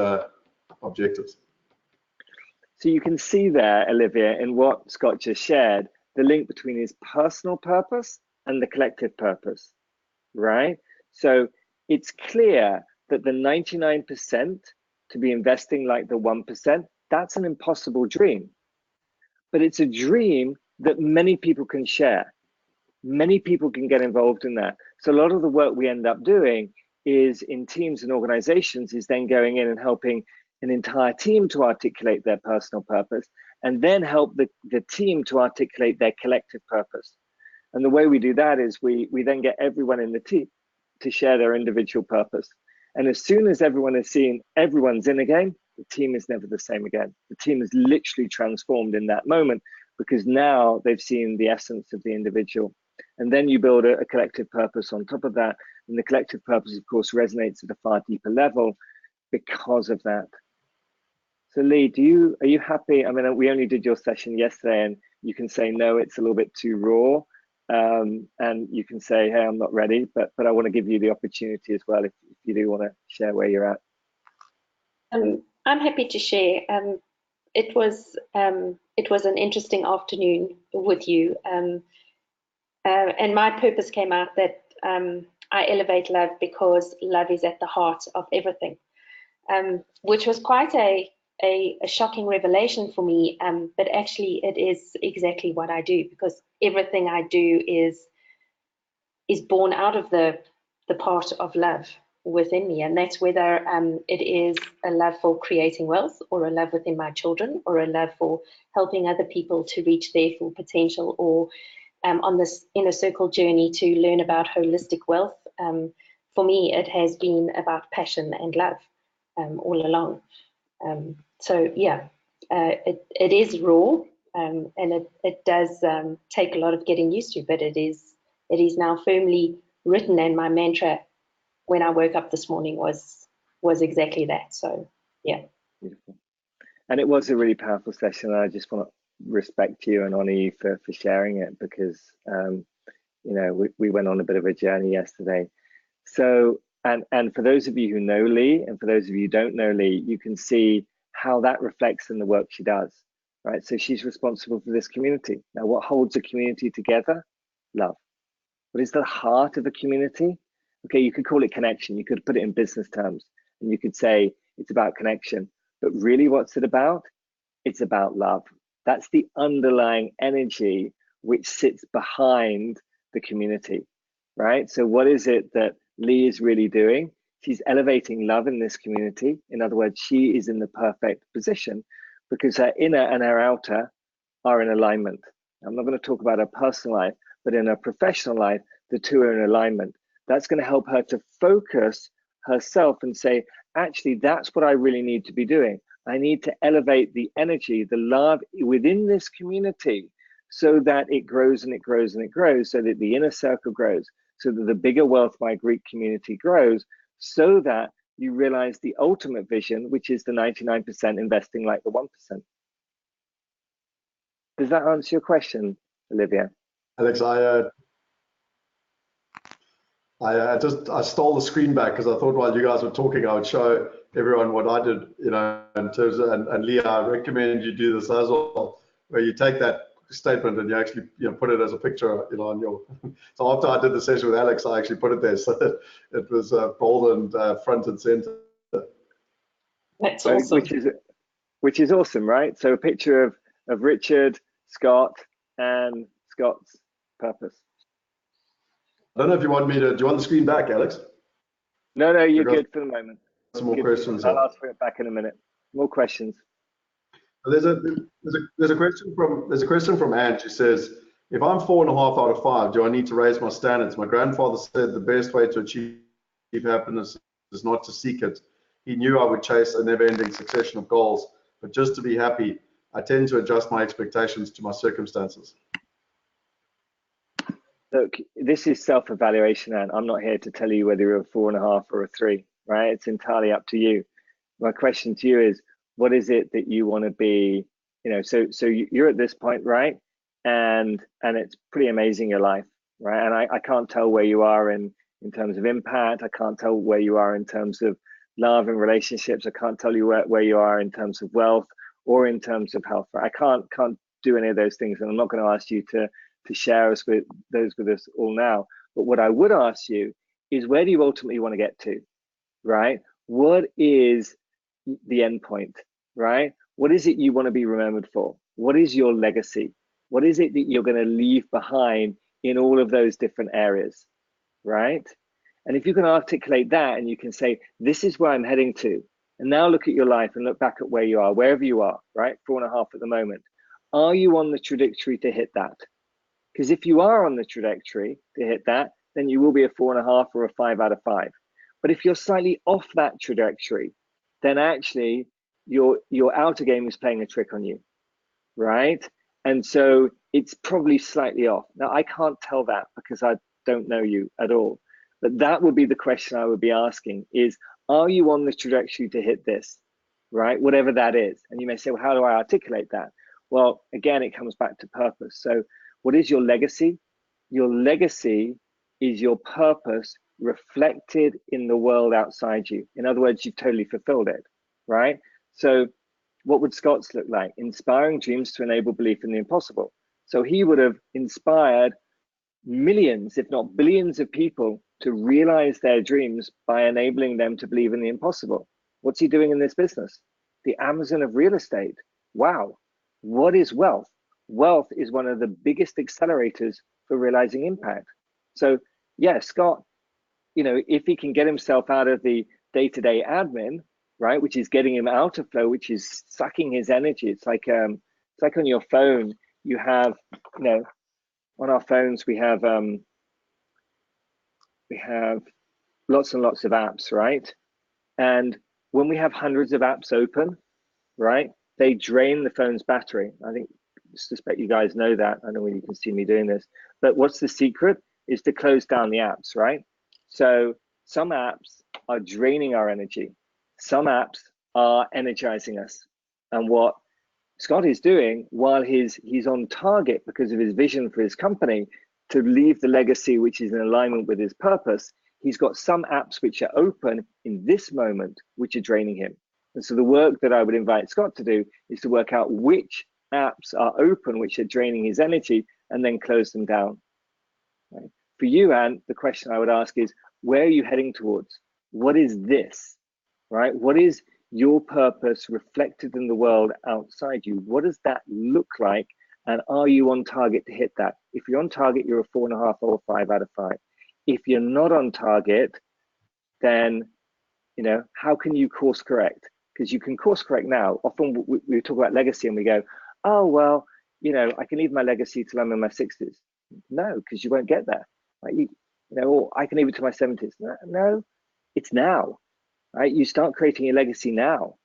objectives. So you can see there, Olivia, in what Scott just shared, the link between his personal purpose and the collective purpose, right? So it's clear that the 99% to be investing like the 1%, that's an impossible dream. But it's a dream that many people can share. Many people can get involved in that. So a lot of the work we end up doing is in teams and organizations is then going in and helping an entire team to articulate their personal purpose, and then help the team to articulate their collective purpose. And the way we do that is we then get everyone in the team to share their individual purpose. And as soon as everyone is seeing everyone's in again, the team is never the same again. The team is literally transformed in that moment, because now they've seen the essence of the individual. And then you build a collective purpose on top of that. And the collective purpose, of course, resonates at a far deeper level because of that. So Lee, are you happy? I mean, we only did your session yesterday, and you can say, no, it's a little bit too raw. And you can say, hey, I'm not ready, but I want to give you the opportunity as well, if you do want to share where you're at. I'm happy to share. It was an interesting afternoon with you. And my purpose came out that I elevate love because love is at the heart of everything, which was quite a shocking revelation for me, but actually it is exactly what I do, because everything I do is born out of the part of love within me, and that's whether it is a love for creating wealth, or a love within my children, or a love for helping other people to reach their full potential, or on this inner circle journey to learn about holistic wealth. For me, it has been about passion and love all along. So yeah, it is raw, and it does take a lot of getting used to, but it is now firmly written, and my mantra when I woke up this morning was exactly that. So yeah. Beautiful. And it was a really powerful session. I just want to respect you and honor you for sharing it, because we went on a bit of a journey yesterday. So and for those of you who know Lee, and for those of you who don't know Lee, you can see how that reflects in the work she does, right? So she's responsible for this community. Now, what holds a community together? Love. What is the heart of a community? Okay, you could call it connection. You could put it in business terms, and you could say it's about connection. But really, what's it about? It's about love. That's the underlying energy which sits behind the community, right? So what is it that Lee is really doing? She's elevating love in this community. In other words, she is in the perfect position because her inner and her outer are in alignment. I'm not going to talk about her personal life, but in her professional life, the two are in alignment. That's going to help her to focus herself and say, actually, that's what I really need to be doing. I need to elevate the energy, the love within this community so that it grows and it grows and it grows, so that the inner circle grows, so that the bigger Wealth by Greek community grows, so that you realize the ultimate vision, which is the 99% investing like the 1%. Does that answer your question, Olivia? Alex, I stole the screen back because I thought while you guys were talking, I would show everyone what I did, you know, in terms of, and Leah, I recommend you do this as well, where you take that statement and you actually, you know, put it as a picture, you know, on your, so after I did the session with Alex, I actually put it there so that it was bold and front and center. That's awesome. Which is awesome, right? So a picture of Richard, Scott, and Scott's purpose. I don't know if you want me to, do you want the screen back, Alex? No, you're good for the moment. Some more questions. I'll ask for it back in a minute. More questions. There's a question from Ange. She says, if I'm 4.5 out of 5, do I need to raise my standards? My grandfather said the best way to achieve happiness is not to seek it. He knew I would chase a never-ending succession of goals, but just to be happy, I tend to adjust my expectations to my circumstances. Look, this is self-evaluation, and I'm not here to tell you whether you're a 4.5 or a 3, right? It's entirely up to you. My question to you is, what is it that you want to be? You know, so you're at this point, right? And it's pretty amazing, your life, right? And I can't tell where you are in terms of impact. I can't tell where you are in terms of love and relationships. I can't tell you where you are in terms of wealth or in terms of health. I can't do any of those things, and I'm not going to ask you to share those with us all now. But what I would ask you is, where do you ultimately want to get to, right? What is the end point, right? What is it you want to be remembered for? What is your legacy? What is it that you're going to leave behind in all of those different areas, right? And if you can articulate that and you can say, this is where I'm heading to, and now look at your life and look back at where you are, wherever you are, right? 4.5 at the moment. Are you on the trajectory to hit that? Because if you are on the trajectory to hit that, then you will be a 4.5 or a 5 out of 5. But if you're slightly off that trajectory, then actually your outer game is playing a trick on you, right? And so it's probably slightly off. Now, I can't tell that because I don't know you at all. But that would be the question I would be asking is, are you on the trajectory to hit this, right? Whatever that is. And you may say, well, how do I articulate that? Well, again, it comes back to purpose. So what is your legacy? Your legacy is your purpose reflected in the world outside you. In other words, you've totally fulfilled it, right? So what would Scott's look like? Inspiring dreams to enable belief in the impossible. So he would have inspired millions, if not billions of people to realize their dreams by enabling them to believe in the impossible. What's he doing in this business? The Amazon of real estate. Wow. What is wealth? Wealth is one of the biggest accelerators for realizing impact. So yeah, Scott, you know, if he can get himself out of the day-to-day admin, right, which is getting him out of flow, which is sucking his energy. It's like on your phone, you have, you know, on our phones we have lots and lots of apps, right? And when we have hundreds of apps open, right, they drain the phone's battery. I suspect you guys know that. I don't know when you can see me doing this, but what's the secret is to close down the apps, right? So some apps are draining our energy. Some apps are energizing us. And what Scott is doing, while he's on target because of his vision for his company to leave the legacy which is in alignment with his purpose, he's got some apps which are open in this moment which are draining him. And so the work that I would invite Scott to do is to work out which apps are open which are draining his energy and then close them down. Right? For you, Anne, the question I would ask is, where are you heading towards? What is this, right? What is your purpose reflected in the world outside you? What does that look like? And are you on target to hit that? If you're on target, you're a 4.5 or a 5 out of 5. If you're not on target, then You know, how can you course correct? Because you can course correct now. Often we talk about legacy and we go, oh, well, you know, I can leave my legacy till I'm in my 60s. No, because you won't get there. Right? You know, or I can leave it to my 70s. No, it's now. Right? You start creating your legacy now.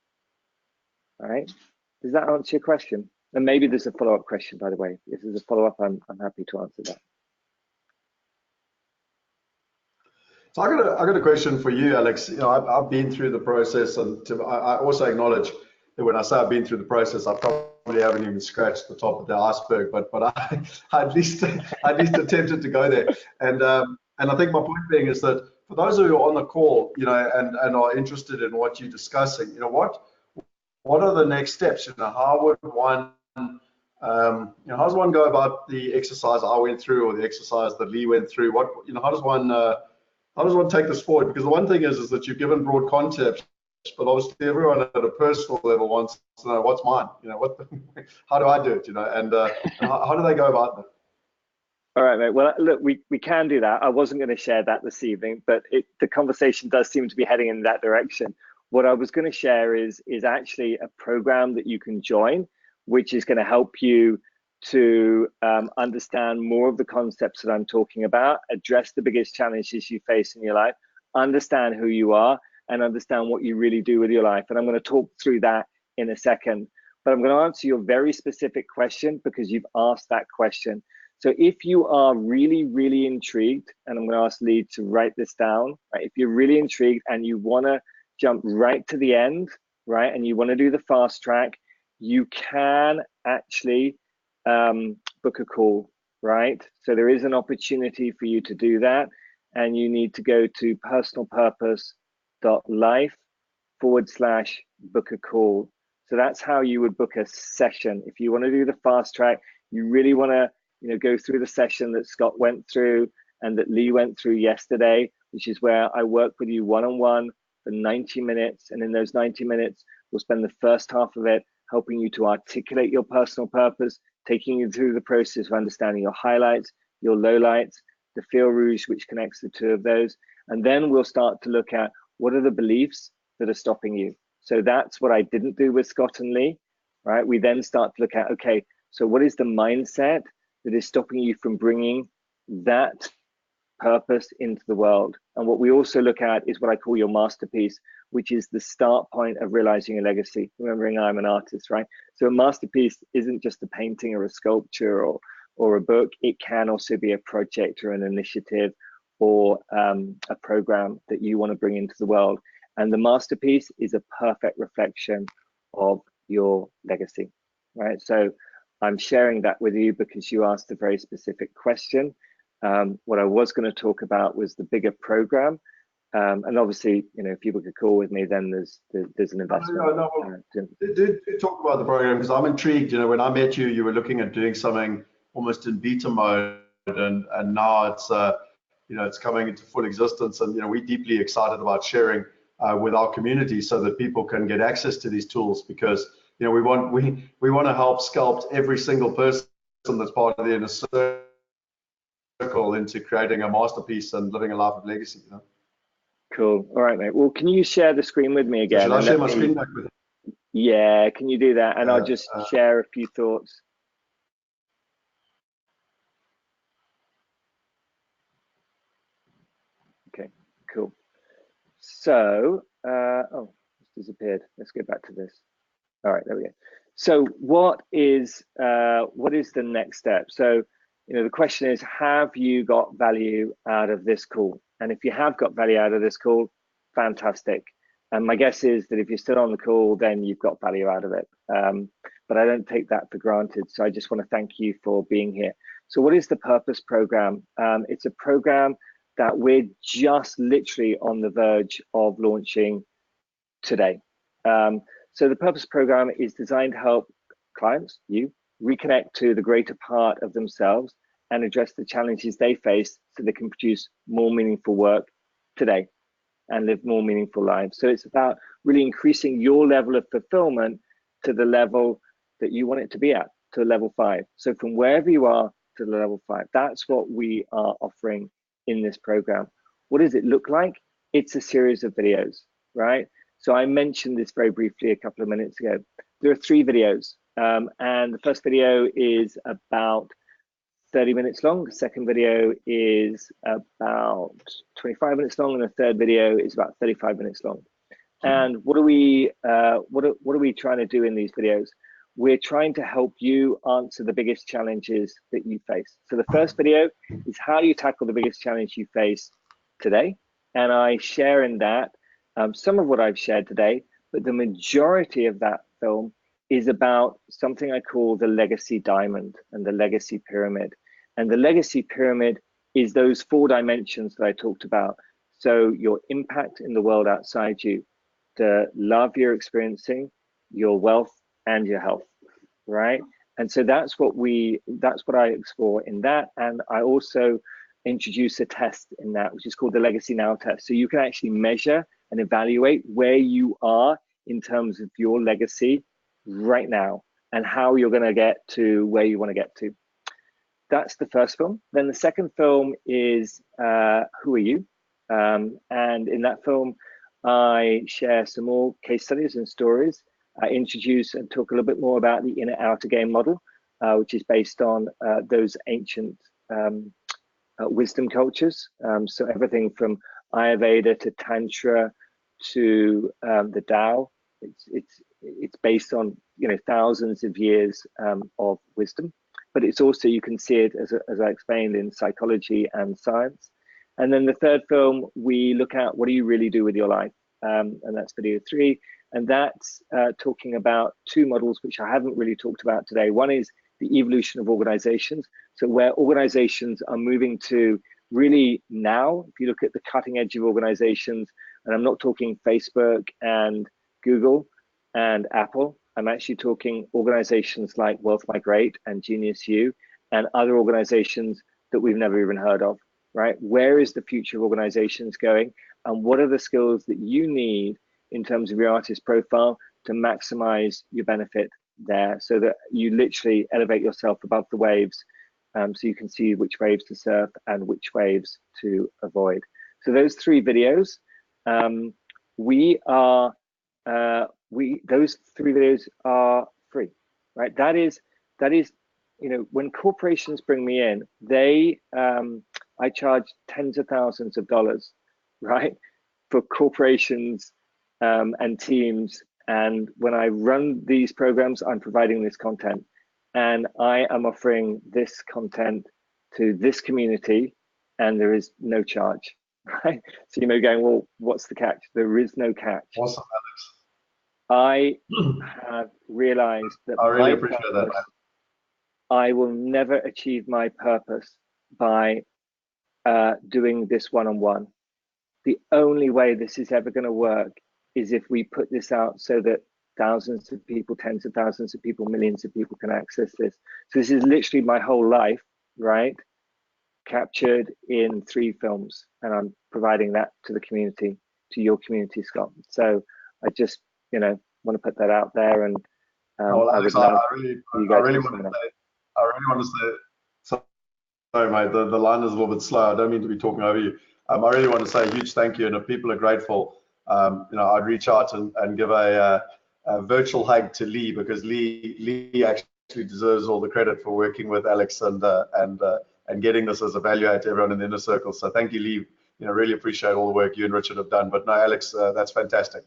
All right? Does that answer your question? And maybe there's a follow-up question, by the way. If there's a follow-up, I'm happy to answer that. So I got a question for you, Alex. You know, I've been through the process, and I also acknowledge that when I say I've been through the process, I probably haven't even scratched the top of the iceberg, but I at least attempted to go there. And I think my point being is that for those who are on the call, you know, and are interested in what you're discussing, you know, what are the next steps? You know, how would one you know, how does one go about the exercise I went through, or the exercise that Lee went through? What, you know, how does one take this forward? Because the one thing is that you've given broad concepts, but obviously everyone at a personal level wants to know what's mine. You know, how do I do it? You know, and how do they go about that? All right, mate. Well, look, we can do that. I wasn't going to share that this evening, but the conversation does seem to be heading in that direction. What I was going to share is actually a program that you can join, which is going to help you to understand more of the concepts that I'm talking about, address the biggest challenges you face in your life, understand who you are, and understand what you really do with your life. And I'm going to talk through that in a second. But I'm going to answer your very specific question because you've asked that question. So if you are really, really intrigued, and I'm going to ask Lee to write this down, right? If you're really intrigued and you want to jump right to the end, right, and you want to do the fast track, you can actually book a call, right? So there is an opportunity for you to do that, and you need to go to personalpurpose.life/book a call. So that's how you would book a session. If you want to do the fast track, you really want to, you know, go through the session that Scott went through and that Lee went through yesterday, which is where I work with you one-on-one for 90 minutes. And in those 90 minutes, we'll spend the first half of it helping you to articulate your personal purpose, taking you through the process of understanding your highlights, your lowlights, the fil rouge, which connects the two of those. And then we'll start to look at what are the beliefs that are stopping you. So that's what I didn't do with Scott and Lee, right? We then start to look at, okay, so what is the mindset that is stopping you from bringing that purpose into the world? And what we also look at is what I call your masterpiece, which is the start point of realizing a legacy. Remembering I'm an artist, right? So a masterpiece isn't just a painting or a sculpture or a book. It can also be a project or an initiative or a program that you want to bring into the world. And the masterpiece is a perfect reflection of your legacy, right? So I'm sharing that with you because you asked a very specific question. What I was going to talk about was the bigger program. And obviously, you know, if you book a call with me, then there's an investment. Do talk about the program, because I'm intrigued. You know, when I met you, you were looking at doing something almost in beta mode, and now it's you know, it's coming into full existence. And you know, we're deeply excited about sharing with our community so that people can get access to these tools, because you know, we want to help sculpt every single person that's part of the inner circle into creating a masterpiece and living a life of legacy. You know? Cool. All right, mate. Well, can you share the screen with me again? Should I share my screen back with you? Yeah, can you do that? And I'll just share a few thoughts. Okay, cool. So, oh, it's disappeared. Let's go back to this. All right, there we go. So what is the next step? So, you know, the question is, have you got value out of this call? And if you have got value out of this call, fantastic. And my guess is that if you're still on the call, then you've got value out of it. But I don't take that for granted. So I just want to thank you for being here. So what is the Purpose Program? It's a program that we're just literally on the verge of launching today. So the Purpose Program is designed to help clients, you, reconnect to the greater part of themselves and address the challenges they face so they can produce more meaningful work today and live more meaningful lives. So it's about really increasing your level of fulfillment to the level that you want it to be at, to level 5. So from wherever you are to the level 5, that's what we are offering in this program. What does it look like? It's a series of videos, right? So I mentioned this very briefly a couple of minutes ago. There are 3 videos, and the first video is about 30 minutes long. The second video is about 25 minutes long, and the third video is about 35 minutes long. And what are we trying to do in these videos? We're trying to help you answer the biggest challenges that you face. So the first video is how do you tackle the biggest challenge you face today? And I share in that some of what I've shared today, but the majority of that film is about something I call the legacy diamond and the legacy pyramid. And the legacy pyramid is those 4 dimensions that I talked about. So your impact in the world outside you, the love you're experiencing, your wealth, and your health, right? And so that's what I explore in that. And I also introduce a test in that, which is called the Legacy Now test. So you can actually measure and evaluate where you are in terms of your legacy right now and how you're going to get to where you want to get to. That's the first film. Then the second film is Who Are You? And in that film, I share some more case studies and stories. I introduce and talk a little bit more about the inner outer game model, which is based on those ancient wisdom cultures. So everything from Ayurveda to Tantra to the Tao, it's based on thousands of years of wisdom. But it's also, you can see it as I explained, in psychology and science. And then the third film, we look at what do you really do with your life, and that's video 3. And that's talking about 2 models which I haven't really talked about today. One is the evolution of organizations. So where organizations are moving to really now, if you look at the cutting edge of organizations, and I'm not talking Facebook and Google and Apple, I'm actually talking organizations like Wealth Migrate and Genius U and other organizations that we've never even heard of, right? Where is the future of organizations going? And what are the skills that you need in terms of your artist profile to maximize your benefit there, so that you literally elevate yourself above the waves, so you can see which waves to surf and which waves to avoid. So those 3 videos, those 3 videos are free, right? That is, when corporations bring me in, I charge tens of thousands of dollars, right, for corporations and teams. And when I run these programs, I'm providing this content, and I am offering this content to this community, and there is no charge, right? So you may be going, well, what's the catch? There is no catch. Awesome, Alex. I have realized that I really appreciate that. I will never achieve my purpose by doing this one-on-one. The only way this is ever going to work is if we put this out so that thousands of people, tens of thousands of people, millions of people can access this. So this is literally my whole life, right? Captured in 3 films, and I'm providing that to the community, to your community, Scott. So I just, want to put that out there, and Alex, I really want to say, sorry, mate, the line is a little bit slow. I don't mean to be talking over you. I really want to say a huge thank you, and if people are grateful, I'd reach out and give a virtual hug to Lee, because Lee actually deserves all the credit for working with Alex and getting this as a value add to everyone in the inner circle. So thank you, Lee. Really appreciate all the work you and Richard have done. But no, Alex, that's fantastic.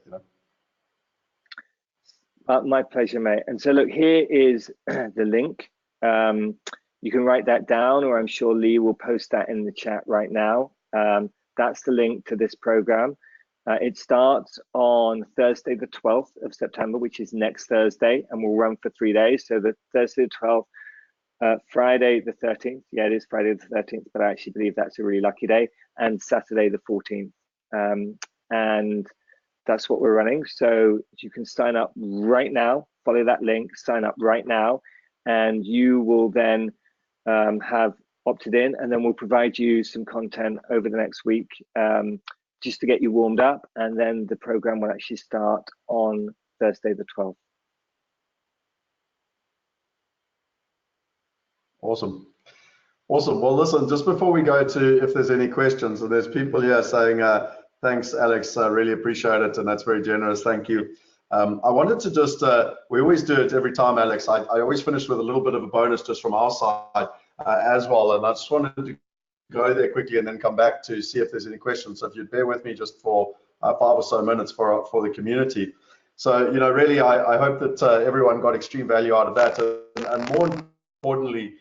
My pleasure, mate. And so look, here is the link. You can write that down, or I'm sure Lee will post that in the chat right now. That's the link to this program. It starts on Thursday, the 12th of September, which is next Thursday, and will run for 3 days. So the Thursday, the 12th, Friday, the 13th. Yeah, it is Friday the 13th, but I actually believe that's a really lucky day. And Saturday, the 14th. And that's what we're running. So you can sign up right now, follow that link, sign up right now, and you will then have opted in, and then we'll provide you some content over the next week just to get you warmed up, and then the program will actually start on Thursday the 12th. Awesome. Well, listen, just before we go to if there's any questions, and there's people here saying Thanks, Alex. I really appreciate it, and that's very generous. Thank you. I wanted to just, we always do it every time, Alex. I always finish with a little bit of a bonus just from our side as well, and I just wanted to go there quickly and then come back to see if there's any questions. So if you'd bear with me just for 5 or so minutes for the community. So, really, I hope that everyone got extreme value out of that, and more importantly,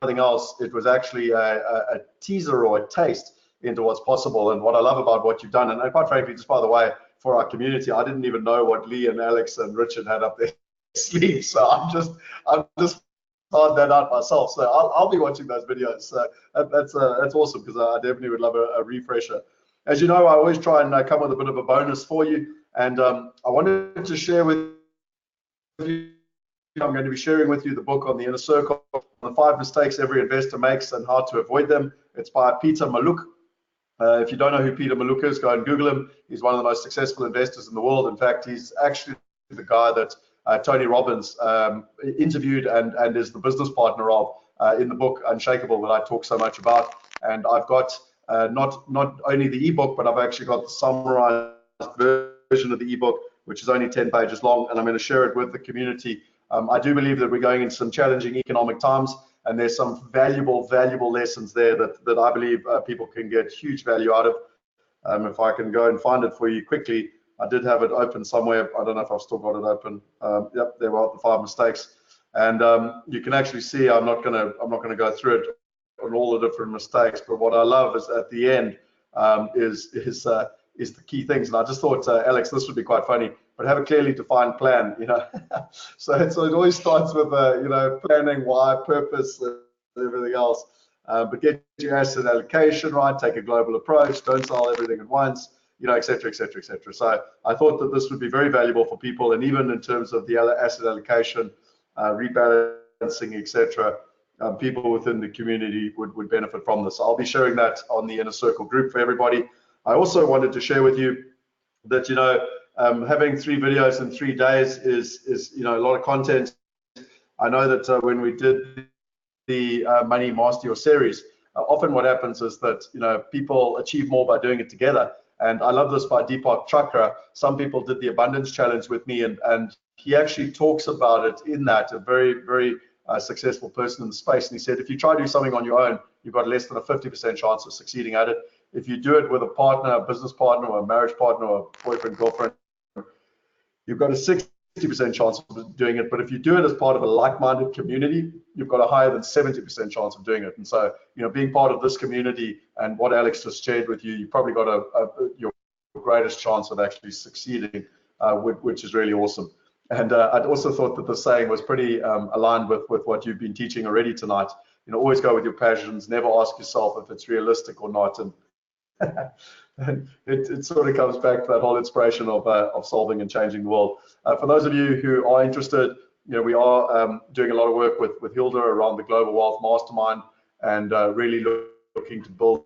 nothing else, it was actually a teaser or a taste into what's possible. And what I love about what you've done, and quite frankly, just by the way, for our community, I didn't even know what Lee and Alex and Richard had up their sleeves. So I'm just found that out myself. So I'll be watching those videos. So that's awesome, because I definitely would love a refresher. As you know, I always try and come with a bit of a bonus for you. And I wanted to share with you, I'm going to be sharing with you the book on the inner circle, the 5 mistakes every investor makes and how to avoid them. It's by Peter Mallouk. If you don't know who Peter Mallouk is, go and Google him. He's one of the most successful investors in the world. In fact, he's actually the guy that Tony Robbins interviewed and is the business partner of in the book Unshakable that I talk so much about. And I've got not only the ebook, but I've actually got the summarized version of the ebook, which is only 10 pages long, and I'm going to share it with the community. I do believe that we're going into some challenging economic times, and there's some valuable lessons there that I believe people can get huge value out of. If I can go and find it for you quickly, I did have it open somewhere. I don't know if I've still got it open. Yep, there were the 5 mistakes, and you can actually see I'm not gonna go through it on all the different mistakes. But what I love is at the end is the key things. And I just thought, Alex, this would be quite funny, but have a clearly defined plan, So it always starts with, planning, why, purpose, and everything else. But get your asset allocation right, take a global approach, don't sell everything at once, et cetera, et cetera, et cetera. So I thought that this would be very valuable for people, and even in terms of the asset allocation, rebalancing, et cetera, people within the community would benefit from this. I'll be sharing that on the Inner Circle group for everybody. I also wanted to share with you that, having 3 videos in 3 days is a lot of content. I know that when we did the Money Master Your series, often what happens is that, people achieve more by doing it together. And I love this by Deepak Chopra. Some people did the abundance challenge with me, and he actually talks about it in that, a very, very successful person in the space. And he said, if you try to do something on your own, you've got less than a 50% chance of succeeding at it. If you do it with a partner, a business partner, or a marriage partner, or a boyfriend, girlfriend, you've got a 60% chance of doing it. But if you do it as part of a like-minded community, you've got a higher than 70% chance of doing it. And so, being part of this community and what Alex just shared with you, you've probably got your greatest chance of actually succeeding, which is really awesome. And I'd also thought that the saying was pretty aligned with what you've been teaching already tonight. Always go with your passions, never ask yourself if it's realistic or not. And it sort of comes back to that whole inspiration of solving and changing the world. For those of you who are interested, we are doing a lot of work with Hilda around the Global Wealth Mastermind, and really looking to build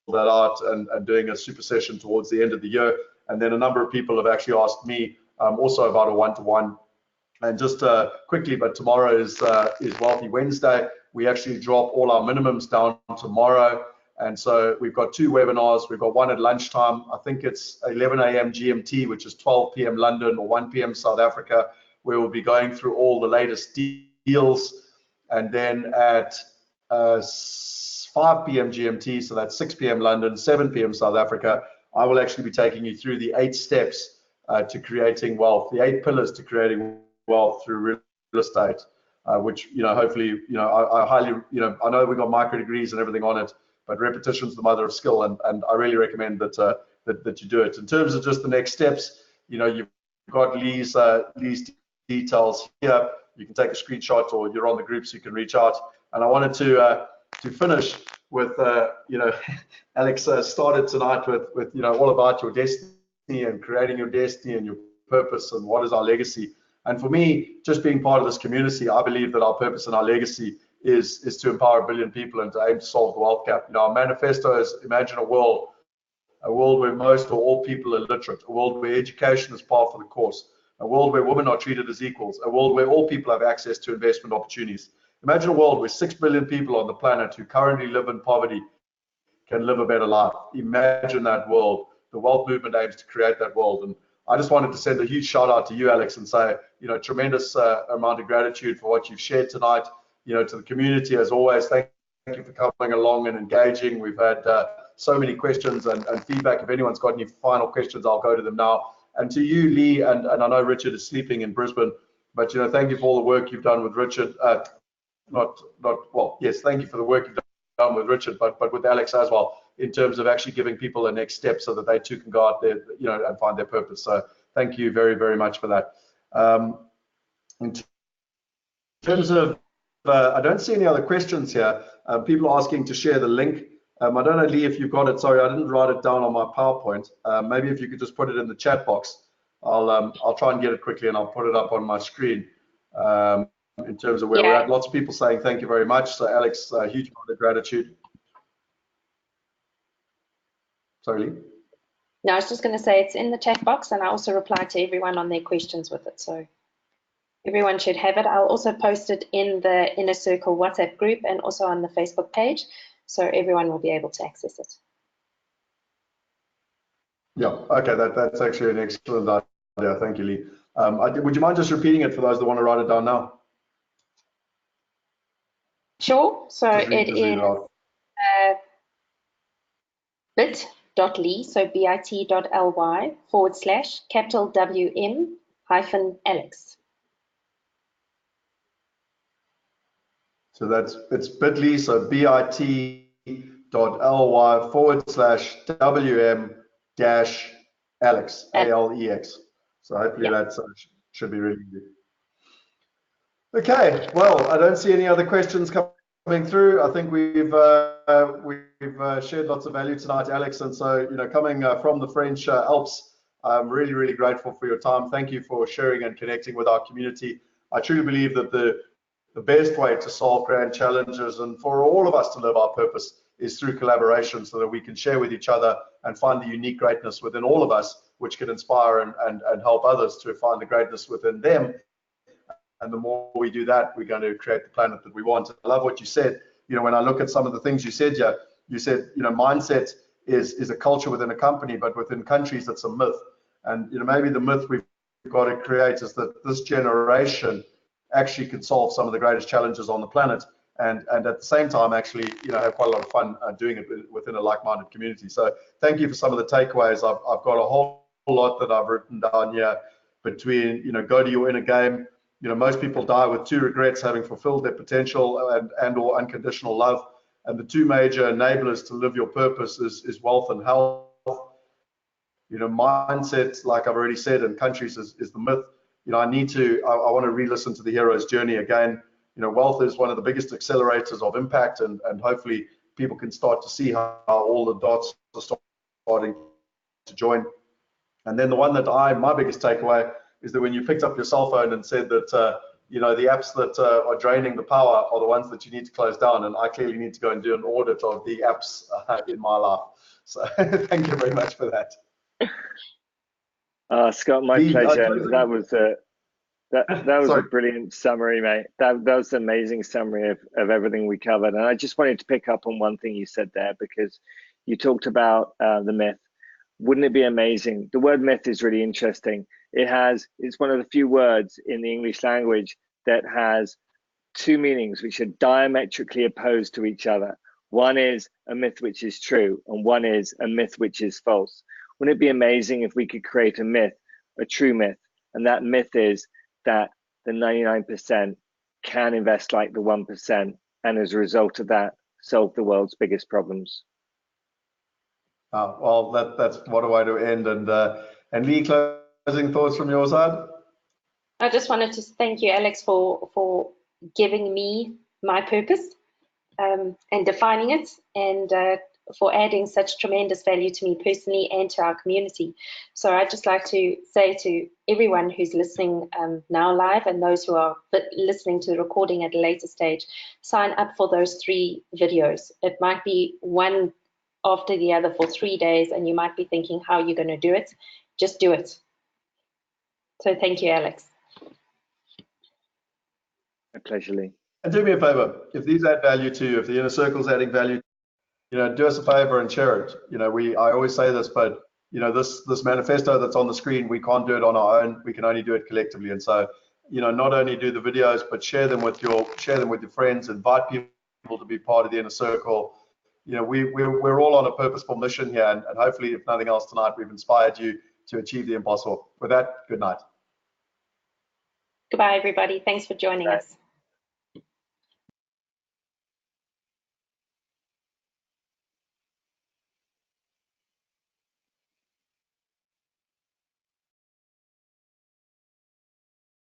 that out and doing a super session towards the end of the year. And then a number of people have actually asked me also about a one-to-one. And just quickly, but tomorrow is Wealthy Wednesday. We actually drop all our minimums down tomorrow. And so we've got 2 webinars. We've got one at lunchtime. I think it's 11 a.m. GMT, which is 12 p.m. London, or 1 p.m. South Africa, where we'll be going through all the latest deals. And then at 5 p.m. GMT, so that's 6 p.m. London, 7 p.m. South Africa, I will actually be taking you through the 8 steps to creating wealth, the 8 pillars to creating wealth through real estate, which, hopefully, I highly, I know we've got micro degrees and everything on it, but repetition is the mother of skill, and I really recommend that you do it. In terms of just the next steps, you've got Lee's details here. You can take a screenshot, or you're on the group, so you can reach out. And I wanted to finish with, Alex started tonight with all about your destiny and creating your destiny and your purpose and what is our legacy. And for me, just being part of this community, I believe that our purpose and our legacy is to empower 1 billion people and to aim to solve the wealth gap. Our manifesto is imagine a world where most or all people are literate, a world where education is par for the course, a world where women are treated as equals, a world where all people have access to investment opportunities. Imagine a world where 6 billion people on the planet who currently live in poverty can live a better life. Imagine that world. the wealth movement aims to create that world. And I just wanted to send a huge shout out to you, Alex, and say, tremendous amount of gratitude for what you've shared tonight. To the community, as always, thank you for coming along and engaging. We've had so many questions and feedback. If anyone's got any final questions, I'll go to them now. And to you, Lee, and I know Richard is sleeping in Brisbane, but thank you for all the work you've done with Richard. Thank you for the work you've done with Richard, but with Alex as well, in terms of actually giving people a next step so that they too can go out there, and find their purpose. So thank you very, very much for that. In terms of, I don't see any other questions here. People are asking to share the link. I don't know, Lee, if you've got it. Sorry, I didn't write it down on my PowerPoint. Maybe if you could just put it in the chat box. I'll try and get it quickly, and I'll put it up on my screen. In terms of where we're at, lots of people saying thank you very much. So Alex, a huge amount of gratitude. Sorry, Lee. No, I was just going to say it's in the chat box, and I also replied to everyone on their questions with it. So everyone should have it. I'll also post it in the Inner Circle WhatsApp group and also on the Facebook page, so everyone will be able to access it. Yeah, okay, that's actually an excellent idea. Thank you, Lee. Would you mind just repeating it for those that want to write it down now? Sure. So it is bit.ly, so bit.ly /WM-Alex. So it's bit.ly, so bit.ly /WM-Alex, ALEX. So hopefully that should be really easy. Okay, well, I don't see any other questions coming through. I think we've shared lots of value tonight, Alex, and so coming from the French Alps, I'm really, really grateful for your time. Thank you for sharing and connecting with our community. I truly believe that the best way to solve grand challenges and for all of us to live our purpose is through collaboration, so that we can share with each other and find the unique greatness within all of us, which can inspire and help others to find the greatness within them. And the more we do that, we're going to create the planet that we want. I love what you said. When I look at some of the things you said here, you said, mindset is a culture within a company, but within countries, it's a myth. And, maybe the myth we've got to create is that this generation actually can solve some of the greatest challenges on the planet. And at the same time, actually, have quite a lot of fun doing it within a like-minded community. So thank you for some of the takeaways. I've got a whole lot that I've written down here between, go to your inner game. Most people die with 2 regrets: having fulfilled their potential and or unconditional love. And the 2 major enablers to live your purpose is wealth and health. Mindset, like I've already said, in countries is the myth. I want to re-listen to the hero's journey again. Wealth is one of the biggest accelerators of impact, and hopefully people can start to see how all the dots are starting to join. And then the one that my biggest takeaway is that when you picked up your cell phone and said that, the apps that are draining the power are the ones that you need to close down, and I clearly need to go and do an audit of the apps in my life. So thank you very much for that. Scott, my pleasure. That was a brilliant summary, mate. That was an amazing summary of everything we covered. And I just wanted to pick up on one thing you said there, because you talked about the myth. Wouldn't it be amazing? The word myth is really interesting. It's one of the few words in the English language that has 2 meanings which are diametrically opposed to each other. One is a myth which is true, and one is a myth which is false. Wouldn't it be amazing if we could create a myth, a true myth? And that myth is that the 99% can invest like the 1%, and as a result of that, solve the world's biggest problems. Well, that's what a way to end. And Lee, closing thoughts from your side? I just wanted to thank you, Alex, for giving me my purpose and defining it, and for adding such tremendous value to me personally and to our community. So I'd just like to say to everyone who's listening now live, and those who are listening to the recording at a later stage, sign up for those 3 videos. It might be one after the other for 3 days, and you might be thinking how you're going to do it. Just do it. So thank you, Alex. My pleasure, Lee. And do me a favor, if these add value to you, if the Inner Circle's adding value, do us a favor and share it. I always say this, but you know, this manifesto that's on the screen, we can't do it on our own. We can only do it collectively. And so, you know, not only do the videos, but share them with your friends, invite people to be part of the inner circle. You know, we're all on a purposeful mission here, and hopefully, if nothing else tonight, we've inspired you to achieve the impossible. With that, good night. Goodbye, everybody. Thanks for joining us.